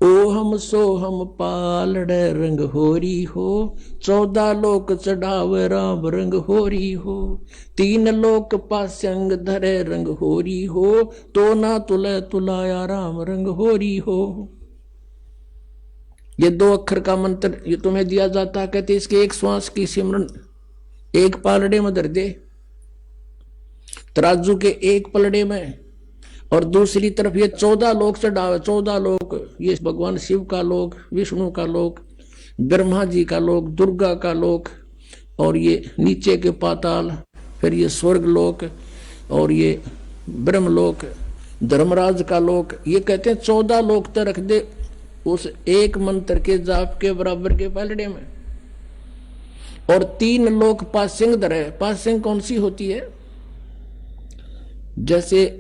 ओ हम सो हम पालड़े रंग होरी हो, 14 लोक चढ़ावे राम रंग होरी हो, 3 लोक पास्यंग धरे रंग होरी हो, तो ना तुले तुलाया राम रंग होरी हो। ये 2 अक्षर का मंत्र ये तुम्हें दिया जाता, कहते इसके एक श्वास की सिमरन एक पालड़े में धर दे, तराजू के एक पलड़े में, और दूसरी तरफ ये 14 लोक चढ़ावे। 14 लोक, ये भगवान शिव का लोक, विष्णु का लोक, ब्रह्मा जी का लोक, दुर्गा का लोक, और ये नीचे के पाताल, फिर ये स्वर्ग लोक, और ये ब्रह्मलोक, धर्मराज का लोक। ये कहते हैं 14 लोक तक रख दे उस एक मंत्र के जाप के बराबर के पलड़े में, और 3 लोक पासिंग धरे। पासिंग कौन सी होती है? जैसे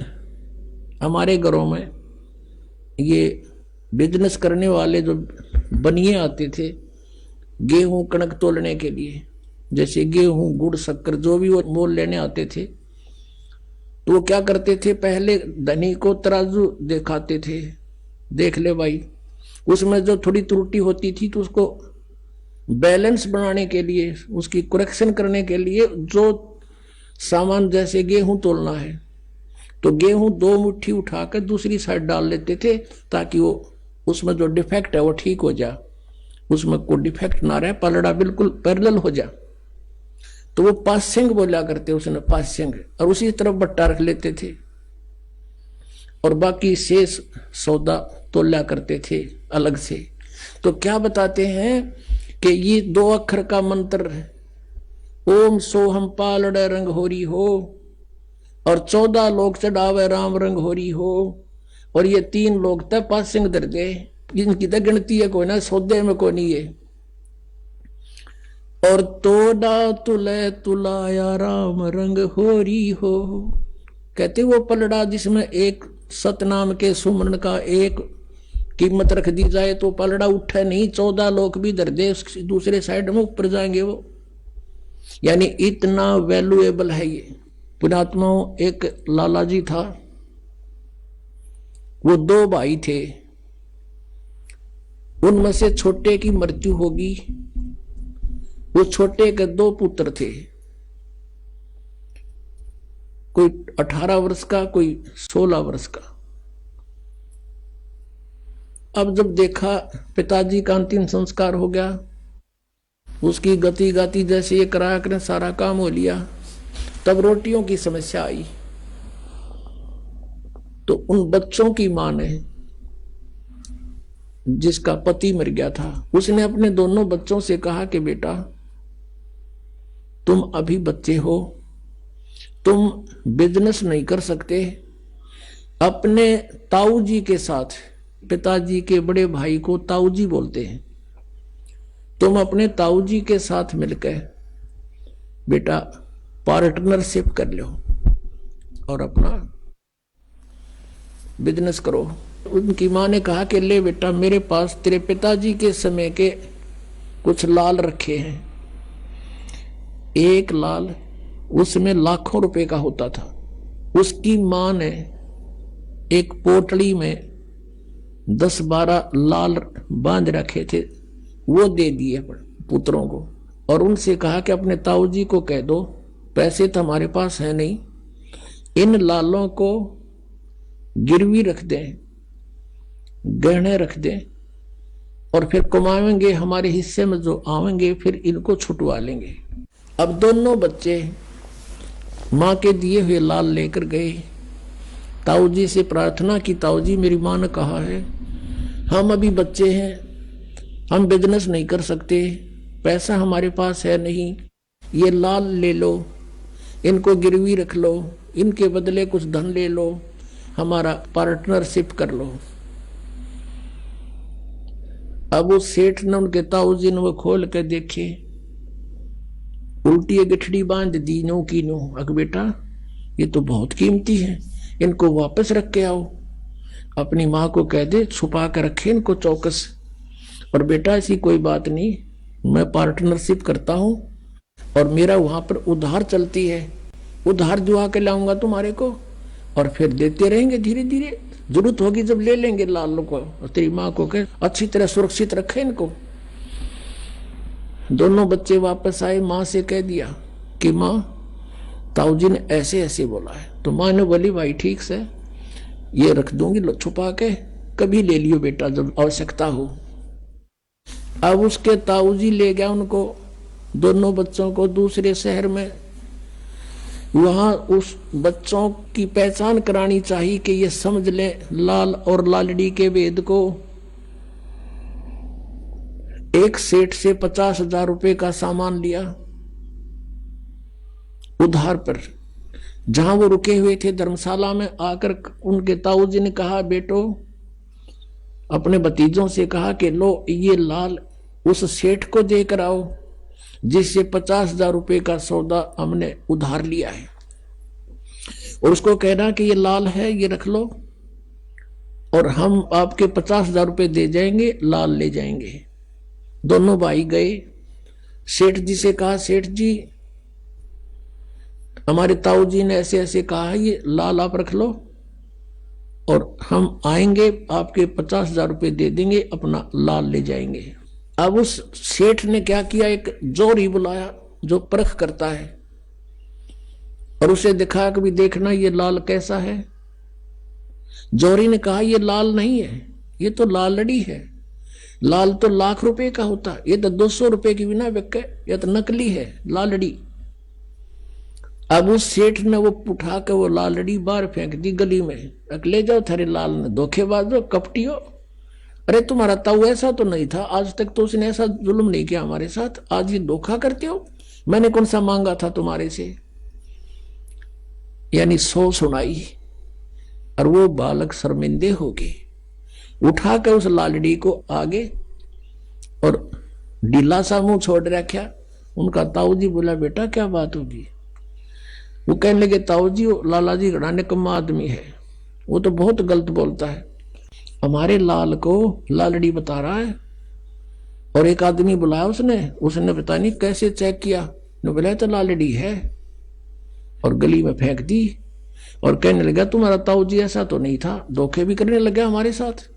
हमारे घरों में ये बिजनेस करने वाले जो बनिए आते थे गेहूं कणक तोलने के लिए, जैसे गेहूं गुड़ शक्कर जो भी वो मोल लेने आते थे, तो वो क्या करते थे, पहले धनी को तराजू दिखाते थे, देख ले भाई, उसमें जो थोड़ी त्रुटि होती थी तो उसको बैलेंस बनाने के लिए, उसकी करेक्शन करने के लिए जो सामान, जैसे गेहूं तोलना है तो गेहूं 2 मुट्ठी उठाकर दूसरी साइड डाल लेते थे, ताकि वो उसमें जो डिफेक्ट है वो ठीक हो जाए, उसमें कोई डिफेक्ट ना रहे, पलड़ा बिल्कुल पैरेलल हो जाए। तो वो पासिंग बोला करते उसने, पासिंग, और उसी तरफ बट्टा रख लेते थे, और बाकी शेष सौदा तोला करते थे अलग से। तो क्या बताते हैं कि ये 2 अक्षर का मंत्र है, ओम सोहम पालड़े रंग होरी हो, और 14 लोक चढ़ावे राम रंग होरी हो, और ये 3 लोग तक पासिंग धर दे। इनकी तो गिनती है कोई ना, सौदे में कोई नहीं है। और तोड़ा तुले तुलाया राम रंग होरी हो, कहते वो पलड़ा जिसमें एक सतनाम के सुमरण का एक कीमत रख दी जाए तो पलड़ा उठे नहीं, 14 लोक भी धर दे दूसरे साइड में ऊपर जाएंगे वो, यानी इतना वैल्यूएबल है ये। पुणात्माओं, एक लाला जी था, वो 2 भाई थे, उनमें से छोटे की मृत्यु होगी, वो छोटे के 2 पुत्र थे, कोई 18 वर्ष का, कोई 16 वर्ष का। अब जब देखा पिताजी का अंतिम संस्कार हो गया, उसकी गति गाती जैसे ये कराया करें सारा काम हो लिया, तब रोटियों की समस्या आई। तो उन बच्चों की मां ने, जिसका पति मर गया था, उसने अपने दोनों बच्चों से कहा कि बेटा तुम अभी बच्चे हो, तुम बिजनेस नहीं कर सकते, अपने ताऊ जी के साथ, पिताजी के बड़े भाई को ताऊ जी बोलते हैं, तुम अपने ताऊ जी के साथ मिलकर बेटा पार्टनरशिप कर लो और अपना बिजनेस करो। उनकी मां ने कहा कि ले बेटा, मेरे पास तेरे पिताजी के समय के कुछ लाल रखे हैं। एक लाल उसमें लाखों रुपए का होता था। उसकी मां ने एक पोटली में 10-12 लाल बांध रखे थे, वो दे दिए पुत्रों को, और उनसे कहा कि अपने ताऊ जी को कह दो, पैसे तो हमारे पास है नहीं, इन लालों को गिरवी रख दें, गहने रख दें, और फिर कमाएंगे, हमारे हिस्से में जो आवेंगे फिर इनको छुटवा लेंगे। अब दोनों बच्चे माँ के दिए हुए लाल लेकर गए, ताऊ जी से प्रार्थना की, ताऊ जी मेरी माँ ने कहा है हम अभी बच्चे हैं, हम बिजनेस नहीं कर सकते, पैसा हमारे पास है नहीं, ये लाल ले लो, इनको गिरवी रख लो, इनके बदले कुछ धन ले लो, हमारा पार्टनरशिप कर लो। अब उस सेठ ने, उनके ताऊ जी ने वो खोल कर देखे, उल्टी गठड़ी बांध दी नो की नो। अग बेटा ये तो बहुत कीमती है, इनको वापस रख के आओ, अपनी माँ को कह दे छुपा कर रखे इनको चौकस, और बेटा ऐसी कोई बात नहीं, मैं पार्टनरशिप करता हूं और मेरा वहां पर उधार चलती है, उधार जुआ के लाऊंगा तुम्हारे को, और फिर देते रहेंगे धीरे धीरे, जरूरत होगी जब ले लेंगे लाल को। और तेरी माँ को कह अच्छी तरह सुरक्षित रखे इनको। दोनों बच्चे वापस आए, माँ से कह दिया कि माँ ताऊ जी ने ऐसे ऐसे बोला है। तो माँ ने बोली भाई ठीक से, ये रख दूंगी छुपा के, कभी ले लियो बेटा जब आवश्यकता हो। अब उसके ताऊ जी ले गया उनको, दोनों बच्चों को दूसरे शहर में। वहां उस बच्चों की पहचान करानी चाहिए कि ये समझ ले लाल और लालड़ी के भेद को। एक सेठ से 50,000 रुपए का सामान लिया उधार पर, जहां वो रुके हुए थे धर्मशाला में, आकर उनके ताऊ जी ने कहा बेटो, अपने भतीजों से कहा कि लो ये लाल उस सेठ को देकर आओ जिससे 50,000 रुपए का सौदा हमने उधार लिया है, और उसको कहना कि ये लाल है, ये रख लो, और हम आपके 50,000 रुपए दे जाएंगे, लाल ले जाएंगे। दोनों भाई गए, सेठ जी से कहा सेठ जी हमारे ताऊ जी ने ऐसे ऐसे कहा है, ये लाल आप रख लो और हम आएंगे आपके 50,000 रुपए दे देंगे, अपना लाल ले जाएंगे। अब उस सेठ ने क्या किया, एक जोरी बुलाया जो परख करता है, और उसे दिखाया कि भी देखना ये लाल कैसा है। जोरी ने कहा ये लाल नहीं है, ये तो लालड़ी है, लाल तो लाख रुपए का होता, ये तो 200 रुपए की बिना बिके, ये तो नकली है लालड़ी। अब उस सेठ ने वो उठा के वो लालड़ी बाहर फेंक दी गली में, ले जाओ थारे लाल ने, धोखेबाज हो, कपटी हो, अरे तुम्हारा ताऊ ऐसा तो नहीं था, आज तक तो उसने ऐसा जुल्म नहीं किया हमारे साथ, आज ये धोखा करते हो, मैंने कौन सा मांगा था तुम्हारे से। यानी 100 सुनाई, और वो बालक शर्मिंदे हो गए, उठा कर उस लालड़ी को आगे और ढीला सा मुंह छोड़ रखा। उनका ताऊ जी बोला बेटा क्या बात होगी। वो कहने लगे ताऊ जी लाला जी घड़ा निकम्मा आदमी है, वो तो बहुत गलत बोलता है, हमारे लाल को लालड़ी बता रहा है, और एक आदमी बुलाया उसने पता नहीं कैसे चेक किया, बोला तो लालड़ी है, और गली में फेंक दी, और कहने लगा तुम्हारा ताऊ जी ऐसा तो नहीं था, धोखे भी करने लगा हमारे साथ।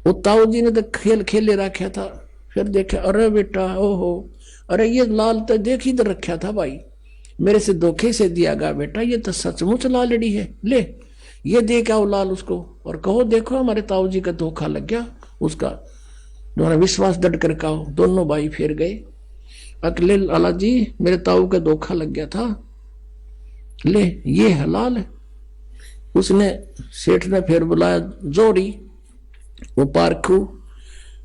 वो ताऊ जी ने तो खेल खेले रखा था, फिर देखा अरे बेटा ओहो, अरे ये लाल तो देख इधर रखा था भाई, मेरे से धोखे से दिया गया बेटा, ये तो सचमुच लालड़ी है, ले ये दे क्या लाल उसको, और कहो देखो हमारे ताऊ जी का धोखा लग गया, उसका तुम्हारा विश्वास दृढ़ कर कहो। दोनों भाई फिर गए, अकेले लाला जी मेरे ताऊ का धोखा लग गया था, ले ये हलाल है। उसने सेठ ने फिर बुलाया जोरी, वो पारखू,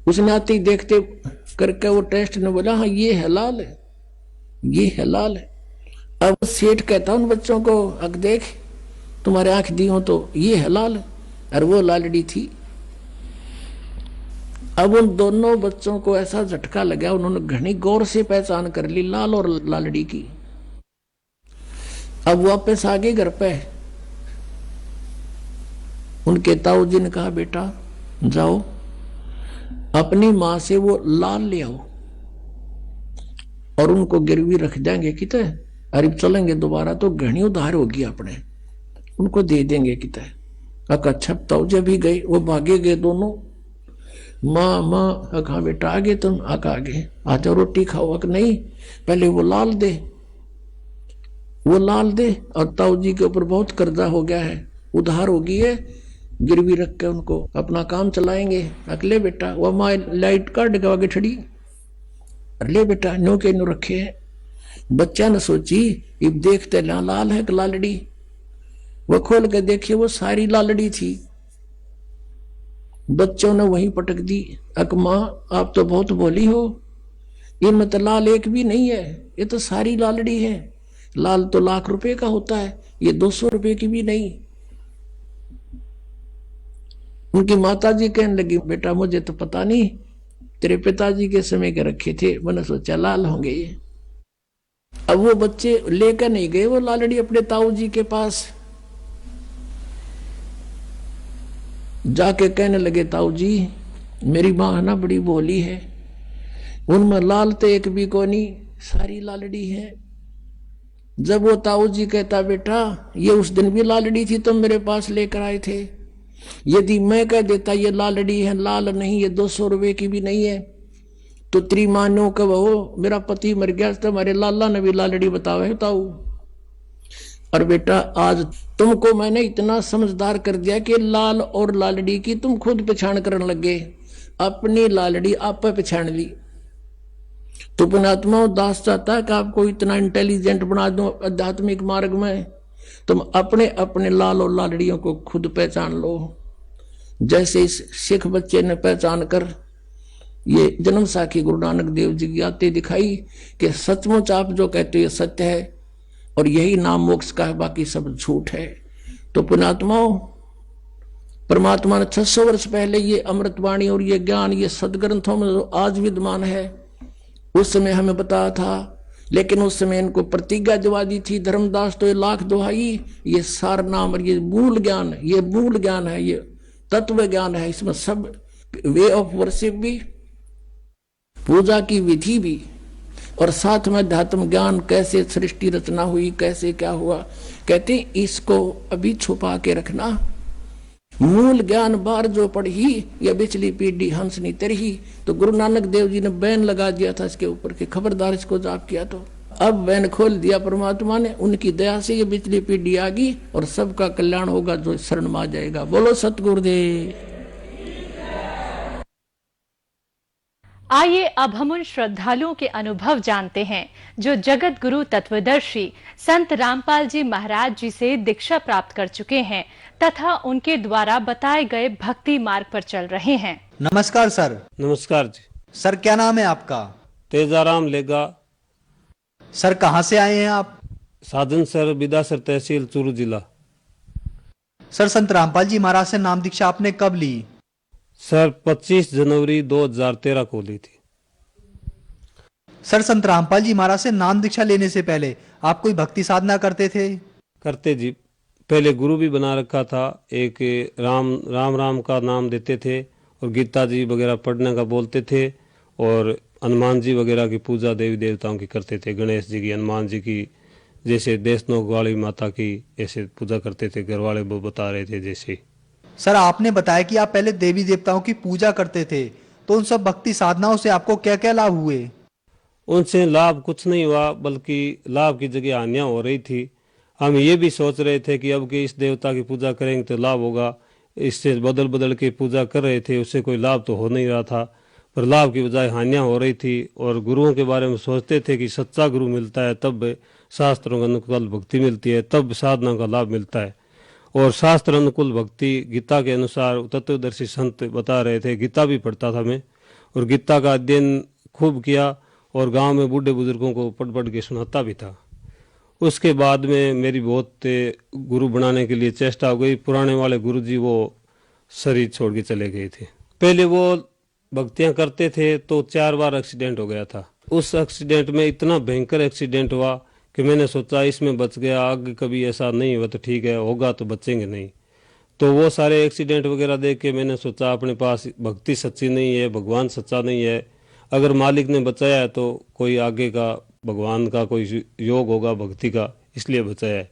उसने आते ही देखते करके वो टेस्ट ने बोला हाँ ये हलाल है, ये हलाल है। अब सेठ कहता उन बच्चों को अग देख तुम्हारे आंख दी हो तो ये हलाल है, और वो लालड़ी थी। अब उन दोनों बच्चों को ऐसा झटका लगा, उन्होंने घनी गौर से पहचान कर ली लाल और लालड़ी की। अब वापस आ गए घर पे, उनके ताऊ जी ने कहा बेटा जाओ अपनी मां से वो लाल ले आओ और उनको गिरवी रख देंगे किते, अरे चलेंगे दोबारा तो घनी उधार होगी अपने, उनको दे देंगे किते। अच्छा तो जब भी गए वो भागे गए दोनों, माँ माँ अखा बेटा आगे तुम आगे आजा रोटी खाओ। अक नहीं, पहले वो लाल दे, वो लाल दे। और ताऊ जी के ऊपर बहुत कर्जा हो गया है, उधार हो गई है, गिरवी रख के उनको अपना काम चलाएंगे। अगले बेटा वो माँ लाइट काट के आगे ठड़ी, ले बेटा नो के नो रखे है। बच्चा ने सोची इब देखते लाल है कि लालड़ी, वो खोल के देखिए वो सारी लालड़ी थी। बच्चों ने वहीं पटक दी। अक माँ आप तो बहुत बोली हो, इनमें तो लाल एक भी नहीं है, ये तो सारी लालड़ी है। लाल तो लाख रुपए का होता है, ये 200 रुपए की भी नहीं। उनकी माताजी कहने लगी बेटा मुझे तो पता नहीं, तेरे पिताजी के समय के रखे थे, मैंने सोचा लाल होंगे ये। अब वो बच्चे लेकर नहीं गए वो लालड़ी अपने ताऊ जी के पास, जाके कहने लगे ताऊ जी मेरी माँ ना बड़ी भोली है, उनमें लाल तो एक भी को नहीं, सारी लालड़ी है। जब वो ताऊ जी कहता बेटा ये उस दिन भी लालड़ी थी तुम मेरे पास लेकर आए थे, यदि मैं कह देता ये लालड़ी है, लाल नहीं, ये 200 रुपए की भी नहीं है, तो तेरी मानो कहो मेरा पति मर गया, तुम्हारे लाला ने भी लालड़ी बतावे ताऊ। और बेटा आज तुमको मैंने इतना समझदार कर दिया कि लाल और लालड़ी की तुम खुद पहचान करने लगे, अपनी लालड़ी आप पे पहचान ली। तो पुण्यात्मा दास चाहता है कि आपको इतना इंटेलिजेंट बना दो आध्यात्मिक मार्ग में, तुम अपने अपने लाल और लालड़ियों को खुद पहचान लो। जैसे इस सिख बच्चे ने पहचान कर ये जन्म साखी गुरु नानक देव जी की आते दिखाई कि सचमुच आप जो कहते हो ये सत्य है और यही नाम मोक्ष का है, बाकी सब झूठ है। तो पुण्यात्माओं परमात्मा ने 600 वर्ष पहले ये अमृतवाणी और ये ज्ञान ये सदग्रंथों में आज विद्यमान है, उस समय हमें बताया था, लेकिन उस समय इनको प्रतिज्ञा दिवा दी थी धर्मदास तो ये लाख दुहाई, ये सार नाम और ये मूल ज्ञान, ये मूल ज्ञान है, ये तत्व ज्ञान है, इसमें सब वे ऑफ वर्शिप भी, पूजा की विधि भी, और साथ में अध्यात्म ज्ञान, कैसे सृष्टि रचना हुई, कैसे क्या हुआ। कहते इसको अभी छुपा के रखना, मूल ज्ञान बार जो पढ़ी या बिचली पीढ़ी हंस नहीं तरही। तो गुरु नानक देव जी ने बैन लगा दिया था इसके ऊपर कि खबरदार इसको जाप किया तो, अब बैन खोल दिया परमात्मा ने, उनकी दया से ये बिचली पीढ़ी आ गई और सबका कल्याण होगा जो शरण में आ जाएगा। बोलो सतगुरुदेव। आइए अब हम उन श्रद्धालुओं के अनुभव जानते हैं जो जगत गुरु तत्वदर्शी संत रामपाल जी महाराज जी से दीक्षा प्राप्त कर चुके हैं तथा उनके द्वारा बताए गए भक्ति मार्ग पर चल रहे हैं। नमस्कार सर। नमस्कार जी। सर क्या नाम है आपका? तेजाराम लेगा। सर कहाँ से आए हैं आप? साधन सर, बिदासर तहसील, चूरू जिला। सर संत रामपाल जी महाराज से नाम दीक्षा आपने कब ली? सर 25 जनवरी 2013 को ली थी। सर संत रामपाल जी महाराज से नाम दीक्षा लेने से पहले आप कोई भक्ति साधना करते थे? करते जी, पहले गुरु भी बना रखा था, एक राम का नाम देते थे और गीता जी वगैरह पढ़ने का बोलते थे, और हनुमान जी वगैरह की पूजा देवी देवताओं की करते थे, गणेश जी की, हनुमान जी की, जैसे देशनोक वाली माता की ऐसे पूजा करते थे, घर वाले वो बता रहे थे जैसे। सर आपने बताया कि आप पहले देवी देवताओं की पूजा करते थे, तो उन सब भक्ति साधनाओं से आपको क्या क्या लाभ हुए? उनसे लाभ कुछ नहीं हुआ, बल्कि लाभ की जगह हानियां हो रही थी। हम ये भी सोच रहे थे कि अब कि इस देवता की पूजा करेंगे तो लाभ होगा, इससे बदल बदल के पूजा कर रहे थे, उससे कोई लाभ तो हो नहीं रहा था, पर लाभ की बजाय हानियां हो रही थी। और गुरुओं के बारे में सोचते थे कि सच्चा गुरु मिलता है तब शास्त्रों का अनुकूल भक्ति मिलती है, तब साधना का लाभ मिलता है। और शास्त्र अनुकूल भक्ति गीता के अनुसार तत्वदर्शी संत बता रहे थे। गीता भी पढ़ता था मैं, और गीता का अध्ययन खूब किया और गांव में बूढ़े बुजुर्गों को पढ़ के सुनाता भी था। उसके बाद में मेरी बहुत गुरु बनाने के लिए चेष्टा हो गई। पुराने वाले गुरु जी वो शरीर छोड़ के चले गए थे। पहले वो भक्तियां करते थे तो 4 बार एक्सीडेंट हो गया था। उस एक्सीडेंट में इतना भयंकर एक्सीडेंट हुआ कि मैंने सोचा इसमें बच गया, आगे कभी ऐसा नहीं हुआ तो ठीक है, होगा तो बचेंगे नहीं। तो वो सारे एक्सीडेंट वगैरह देख के मैंने सोचा अपने पास भक्ति सच्ची नहीं है, भगवान सच्चा नहीं है। अगर मालिक ने बचाया है तो कोई आगे का भगवान का कोई योग होगा भक्ति का, इसलिए बचाया है।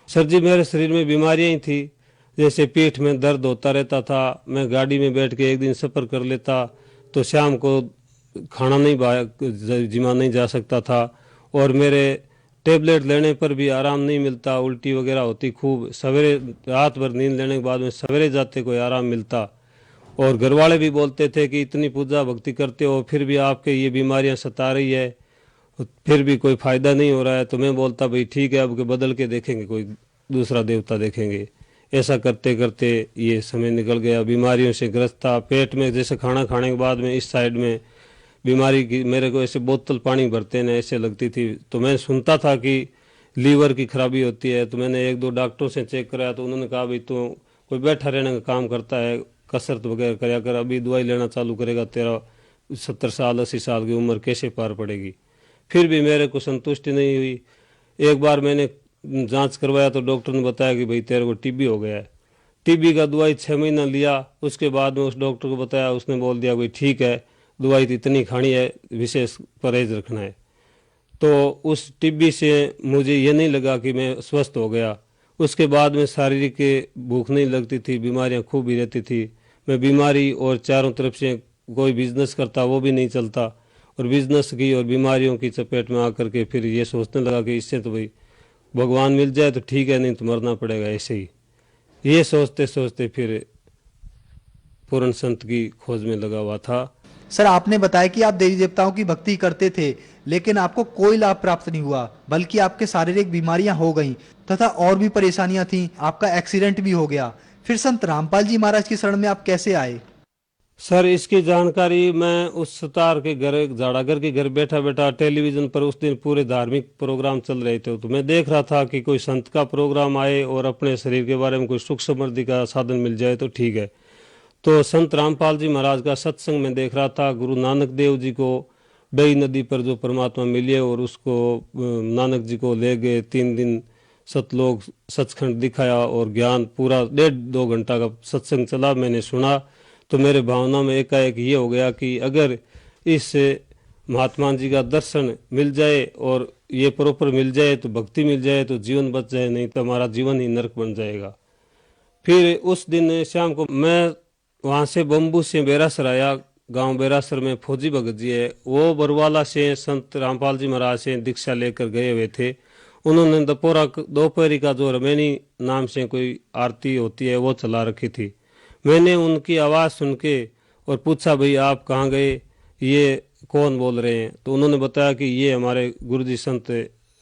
सर जी, मेरे शरीर में बीमारियां ही थी, जैसे पीठ में दर्द होता रहता था। मैं गाड़ी में बैठ के एक दिन सफ़र कर लेता तो शाम को खाना नहीं जिमा नहीं जा सकता था, और मेरे टेबलेट लेने पर भी आराम नहीं मिलता, उल्टी वगैरह होती खूब। सवेरे रात भर नींद लेने के बाद में सवेरे जाते कोई आराम मिलता। और घर वाले भी बोलते थे कि इतनी पूजा भक्ति करते हो फिर भी आपके ये बीमारियां सता रही है, फिर भी कोई फायदा नहीं हो रहा है। तो मैं बोलता भाई ठीक है, अब के बदल के देखेंगे, कोई दूसरा देवता देखेंगे। ऐसा करते करते ये समय निकल गया, बीमारियों से ग्रस्त था। पेट में जैसे खाना खाने के बाद में इस साइड में बीमारी की, मेरे को ऐसे बोतल पानी भरते ना ऐसे लगती थी। तो मैं सुनता था कि लीवर की खराबी होती है। तो मैंने 1-2 डॉक्टरों से चेक कराया तो उन्होंने कहा भाई तो कोई बैठा रहने का काम करता है, कसरत वगैरह कराया कर, अभी दवाई लेना चालू करेगा तेरा 70 साल 80 साल की उम्र कैसे पार पड़ेगी। फिर भी मेरे को संतुष्टि नहीं हुई। एक बार मैंने जांच करवाया तो डॉक्टर ने बताया कि भाई तेरे को टीबी हो गया है। टीबी का दवाई 6 महीना लिया, उसके बाद में उस डॉक्टर को बताया, उसने बोल दिया भाई ठीक है, दवाई तो इतनी खानी है, विशेष परहेज रखना है। तो उस टीबी से मुझे ये नहीं लगा कि मैं स्वस्थ हो गया। उसके बाद में शारीरिक भूख नहीं लगती थी, बीमारियां खूब ही रहती थी। मैं बीमारी और चारों तरफ से कोई बिजनेस करता वो भी नहीं चलता, और बिजनेस की और बीमारियों की चपेट में आकर के फिर ये सोचने लगा कि इससे तो भाई भगवान मिल जाए तो ठीक है, नहीं तो मरना पड़ेगा ऐसे ही। ये सोचते सोचते फिर पूर्ण संत की खोज में लगा हुआ था। सर, आपने बताया कि आप देवी देवताओं की भक्ति करते थे, लेकिन आपको कोई लाभ प्राप्त नहीं हुआ, बल्कि आपके शारीरिक बीमारियां हो गईं तथा और भी परेशानियां थीं। आपका एक्सीडेंट भी हो गया। फिर संत रामपाल जी महाराज की शरण में आप कैसे आए? सर, इसकी जानकारी मैं उस सुतार के घर, जाड़ागर के घर बैठा बैठा टेलीविजन पर उस दिन पूरे धार्मिक प्रोग्राम चल रहे थे, तो मैं देख रहा था कि कोई संत का प्रोग्राम आए और अपने शरीर के बारे में कोई सुख समृद्धि का साधन मिल जाए तो ठीक है। तो संत रामपाल जी महाराज का सत्संग में देख रहा था। गुरु नानक देव जी को बेई नदी पर जो परमात्मा मिले और उसको नानक जी को ले गए, 3 दिन सतलोक सचखंड दिखाया और ज्ञान पूरा 1.5-2 घंटा का सत्संग चला। मैंने सुना तो मेरे भावना में एकाएक ये हो गया कि अगर इस महात्मा जी का दर्शन मिल जाए और ये प्रॉपर मिल जाए तो भक्ति मिल जाए तो जीवन बच जाए, नहीं तो हमारा जीवन ही नरक बन जाएगा। फिर उस दिन शाम को मैं वहाँ से बम्बू से बेरासर आया। गांव बेरासर में फौजी भगत जी है, वो बरवाला से संत रामपाल जी महाराज से दीक्षा लेकर गए हुए थे। उन्होंने दोपहरी का जो रमैनी नाम से कोई आरती होती है वो चला रखी थी। मैंने उनकी आवाज़ सुन के और पूछा भाई आप कहाँ गए, ये कौन बोल रहे हैं? तो उन्होंने बताया कि ये हमारे गुरुजी संत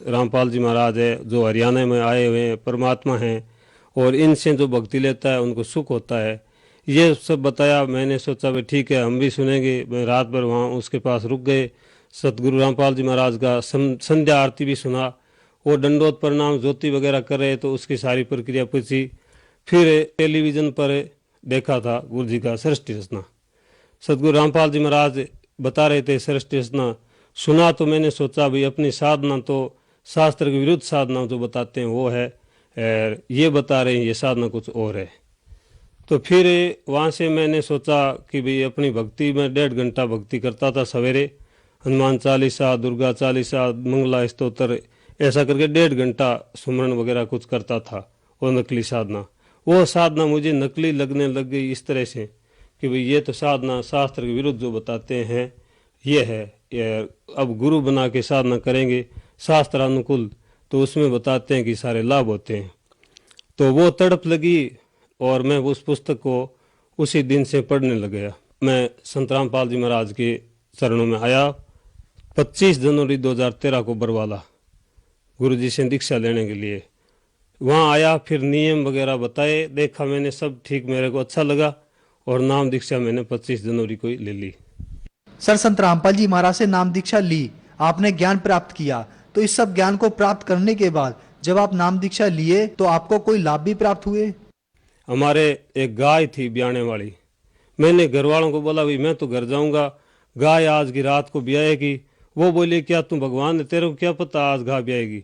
रामपाल जी महाराज है, जो हरियाणा में आए हुए हैं, परमात्मा हैं, और इनसे जो भक्ति लेता है उनको सुख होता है। ये सब बताया। मैंने सोचा भाई ठीक है, हम भी सुनेंगे। मैं रात भर वहाँ उसके पास रुक गए। सतगुरु रामपाल जी महाराज का संध्या आरती भी सुना। वो दंडोत प्रणाम ज्योति वगैरह कर रहे तो उसकी सारी प्रक्रिया पूछी। फिर टेलीविज़न पर देखा था गुरु जी का सृष्टि रचना, सतगुरु रामपाल जी महाराज बता रहे थे सृष्टि रचना। सुना तो मैंने सोचा भाई अपनी साधना तो शास्त्र के विरुद्ध साधना जो बताते हैं वो है, ये बता रहे हैं ये साधना कुछ और है। तो फिर वहाँ से मैंने सोचा कि भाई अपनी भक्ति में 1.5 घंटा भक्ति करता था सवेरे, हनुमान चालीसा, दुर्गा चालीसा, मंगला स्तोत्र, ऐसा करके 1.5 घंटा सुमरन वगैरह कुछ करता था। वो नकली साधना, वो साधना मुझे नकली लगने लग गई इस तरह से कि भाई ये तो साधना शास्त्र के विरुद्ध जो बताते हैं ये है, ये अब गुरु बना के साधना करेंगे शास्त्रानुकूल तो उसमें बताते हैं कि सारे लाभ होते हैं। तो वो तड़प लगी और मैं उस पुस्तक को उसी दिन से पढ़ने लग गया। मैं संत रामपाल जी महाराज के चरणों में आया 25 जनवरी 2013 को बरवाला गुरुजी से दीक्षा लेने के लिए। वहाँ आया, फिर नियम वगैरह बताए, देखा मैंने सब ठीक, मेरे को अच्छा लगा और नाम दीक्षा मैंने 25 जनवरी को ही ले ली। सर, संत रामपाल जी महाराज से नाम दीक्षा ली, आपने ज्ञान प्राप्त किया, तो इस सब ज्ञान को प्राप्त करने के बाद जब आप नाम दीक्षा लिए तो आपको कोई लाभ भी प्राप्त हुए? हमारे एक गाय थी ब्याने वाली। मैंने घर वालों को बोला भाई मैं तो घर जाऊंगा, गाय आज की रात को ब्याएगी। वो बोले क्या तू भगवान है, तेरे को क्या पता आज गाय ब्याएगी?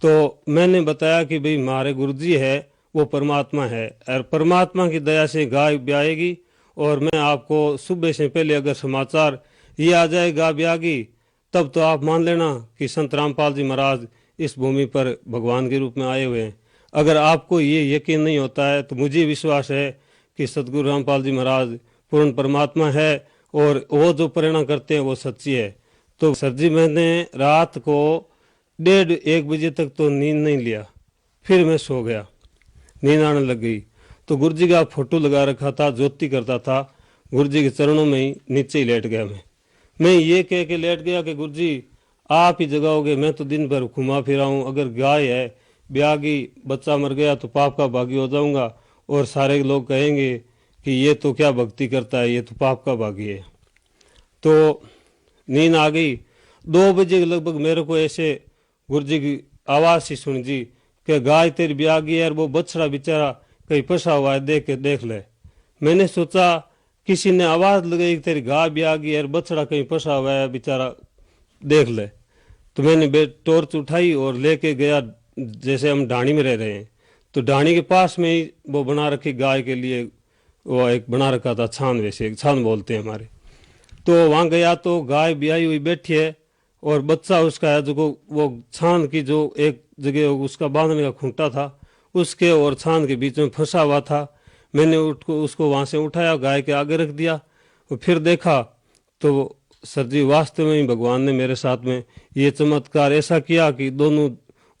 तो मैंने बताया कि भाई हमारे गुरुजी है वो परमात्मा है, और परमात्मा की दया से गाय ब्याएगी। और मैं आपको सुबह से पहले अगर समाचार ये आ जाए गाय ब्यागी, तब तो आप मान लेना कि संत रामपाल जी महाराज इस भूमि पर भगवान के रूप में आए हुए हैं। अगर आपको ये यकीन नहीं होता है तो मुझे विश्वास है कि सतगुरु रामपाल जी महाराज पूर्ण परमात्मा है और वो जो प्रेरणा करते हैं वो सच्ची है। तो सर जी, मैंने रात को 1:30-1 बजे तक तो नींद नहीं लिया, फिर मैं सो गया, नींद आने लग गई। तो गुरु जी का फोटो लगा रखा था, ज्योति करता था, गुरु जी के चरणों में ही नीचे ही लेट गया। मैं ये कह के लेट गया कि गुरु जी आप ही जगाओगे, मैं तो दिन भर घुमा फिरा हूँ, अगर गाय है ब्यागी, बच्चा मर गया तो पाप का भागी हो जाऊंगा और सारे लोग कहेंगे कि ये तो क्या भक्ति करता है, ये तो पाप का भागी है। तो नींद आ गई। 2 बजे लगभग मेरे को ऐसे गुरुजी की आवाज़ सी सुन जी कि गाय तेरी ब्यागी है और वो बछड़ा बेचारा कहीं फंसा हुआ है, देख ले। मैंने सोचा किसी ने आवाज़ लगाई तेरी गाय ब्यागी है और बछड़ा कहीं फंसा हुआ है, बेचारा देख ले। तो मैंने टॉर्च उठाई और लेके गया, जैसे हम ढाणी में रह रहे हैं तो ढाणी के पास में ही वो बना रखी गाय के लिए, वो एक बना रखा था छान, वैसे एक छान बोलते हैं हमारे। तो वहाँ गया तो गाय ब्याई हुई बैठी है और बच्चा उसका है, जो वो छान की जो एक जगह उसका बांधने का खूंटा था उसके और छान के बीच में फंसा हुआ था। मैंने उसको वहाँ से उठाया, गाय के आगे रख दिया और फिर देखा तो सर जी वास्तव में ही भगवान ने मेरे साथ में ये चमत्कार ऐसा किया कि दोनों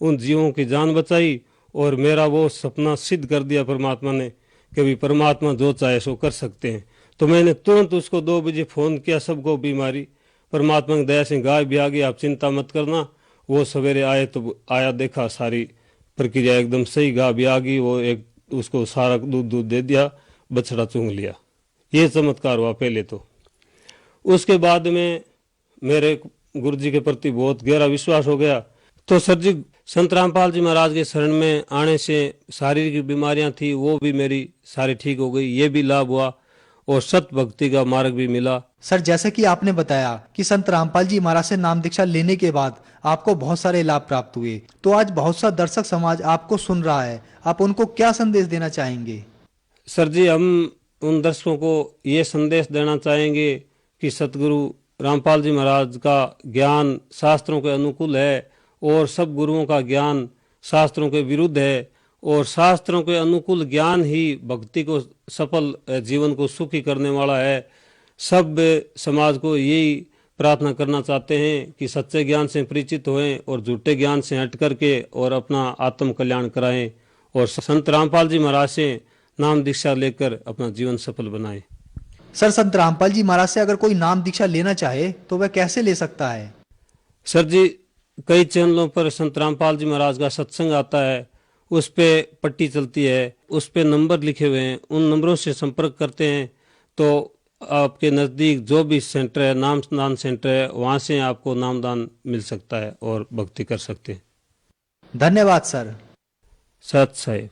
उन जीवों की जान बचाई और मेरा वो सपना सिद्ध कर दिया परमात्मा ने कि भी परमात्मा जो चाहे सो कर सकते हैं। तो मैंने तुरंत उसको 2 बजे फ़ोन किया, सबको बीमारी परमात्मा की दया से गाय भी आ गई, आप चिंता मत करना। वो सवेरे आए तो आया, देखा सारी प्रक्रिया एकदम सही, गाय भी आ गई, वो एक उसको सारा दूध दे दिया, बछड़ा चूंघ लिया। ये चमत्कार हुआ पहले। तो उसके बाद में मेरे गुरु जी के प्रति बहुत गहरा विश्वास हो गया। तो सर जी संत रामपाल जी महाराज के शरण में आने से शारीरिक बीमारियां थी वो भी मेरी सारी ठीक हो गई, ये भी लाभ हुआ और सत भक्ति का मार्ग भी मिला। सर, जैसे कि आपने बताया कि संत रामपाल जी महाराज से नाम दीक्षा लेने के बाद आपको बहुत सारे लाभ प्राप्त हुए, तो आज बहुत सा दर्शक समाज आपको सुन रहा है, आप उनको क्या संदेश देना चाहेंगे? सर जी, हम उन दर्शकों को ये संदेश देना चाहेंगे कि सतगुरु रामपाल जी महाराज का ज्ञान शास्त्रों के अनुकूल है और सब गुरुओं का ज्ञान शास्त्रों के विरुद्ध है, और शास्त्रों के अनुकूल ज्ञान ही भक्ति को सफल, जीवन को सुखी करने वाला है। सब समाज को यही प्रार्थना करना चाहते हैं कि सच्चे ज्ञान से परिचित होएं और झूठे ज्ञान से हट करके और अपना आत्म कल्याण कराएं और संत रामपाल जी महाराज से नाम दीक्षा लेकर अपना जीवन सफल बनाएं। सर, संत रामपाल जी महाराज से अगर कोई नाम दीक्षा लेना चाहे तो वह कैसे ले सकता है? सर जी, कई चैनलों पर संत रामपाल जी महाराज का सत्संग आता है, उस पे पट्टी चलती है, उस पे नंबर लिखे हुए हैं, उन नंबरों से संपर्क करते हैं तो आपके नज़दीक जो भी सेंटर है, नामदान सेंटर है, वहाँ से आपको नामदान मिल सकता है और भक्ति कर सकते हैं। धन्यवाद सर। सत साहिब।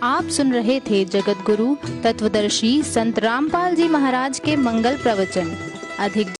आप सुन रहे थे जगत गुरु तत्वदर्शी संत रामपाल जी महाराज के मंगल प्रवचन। अधिक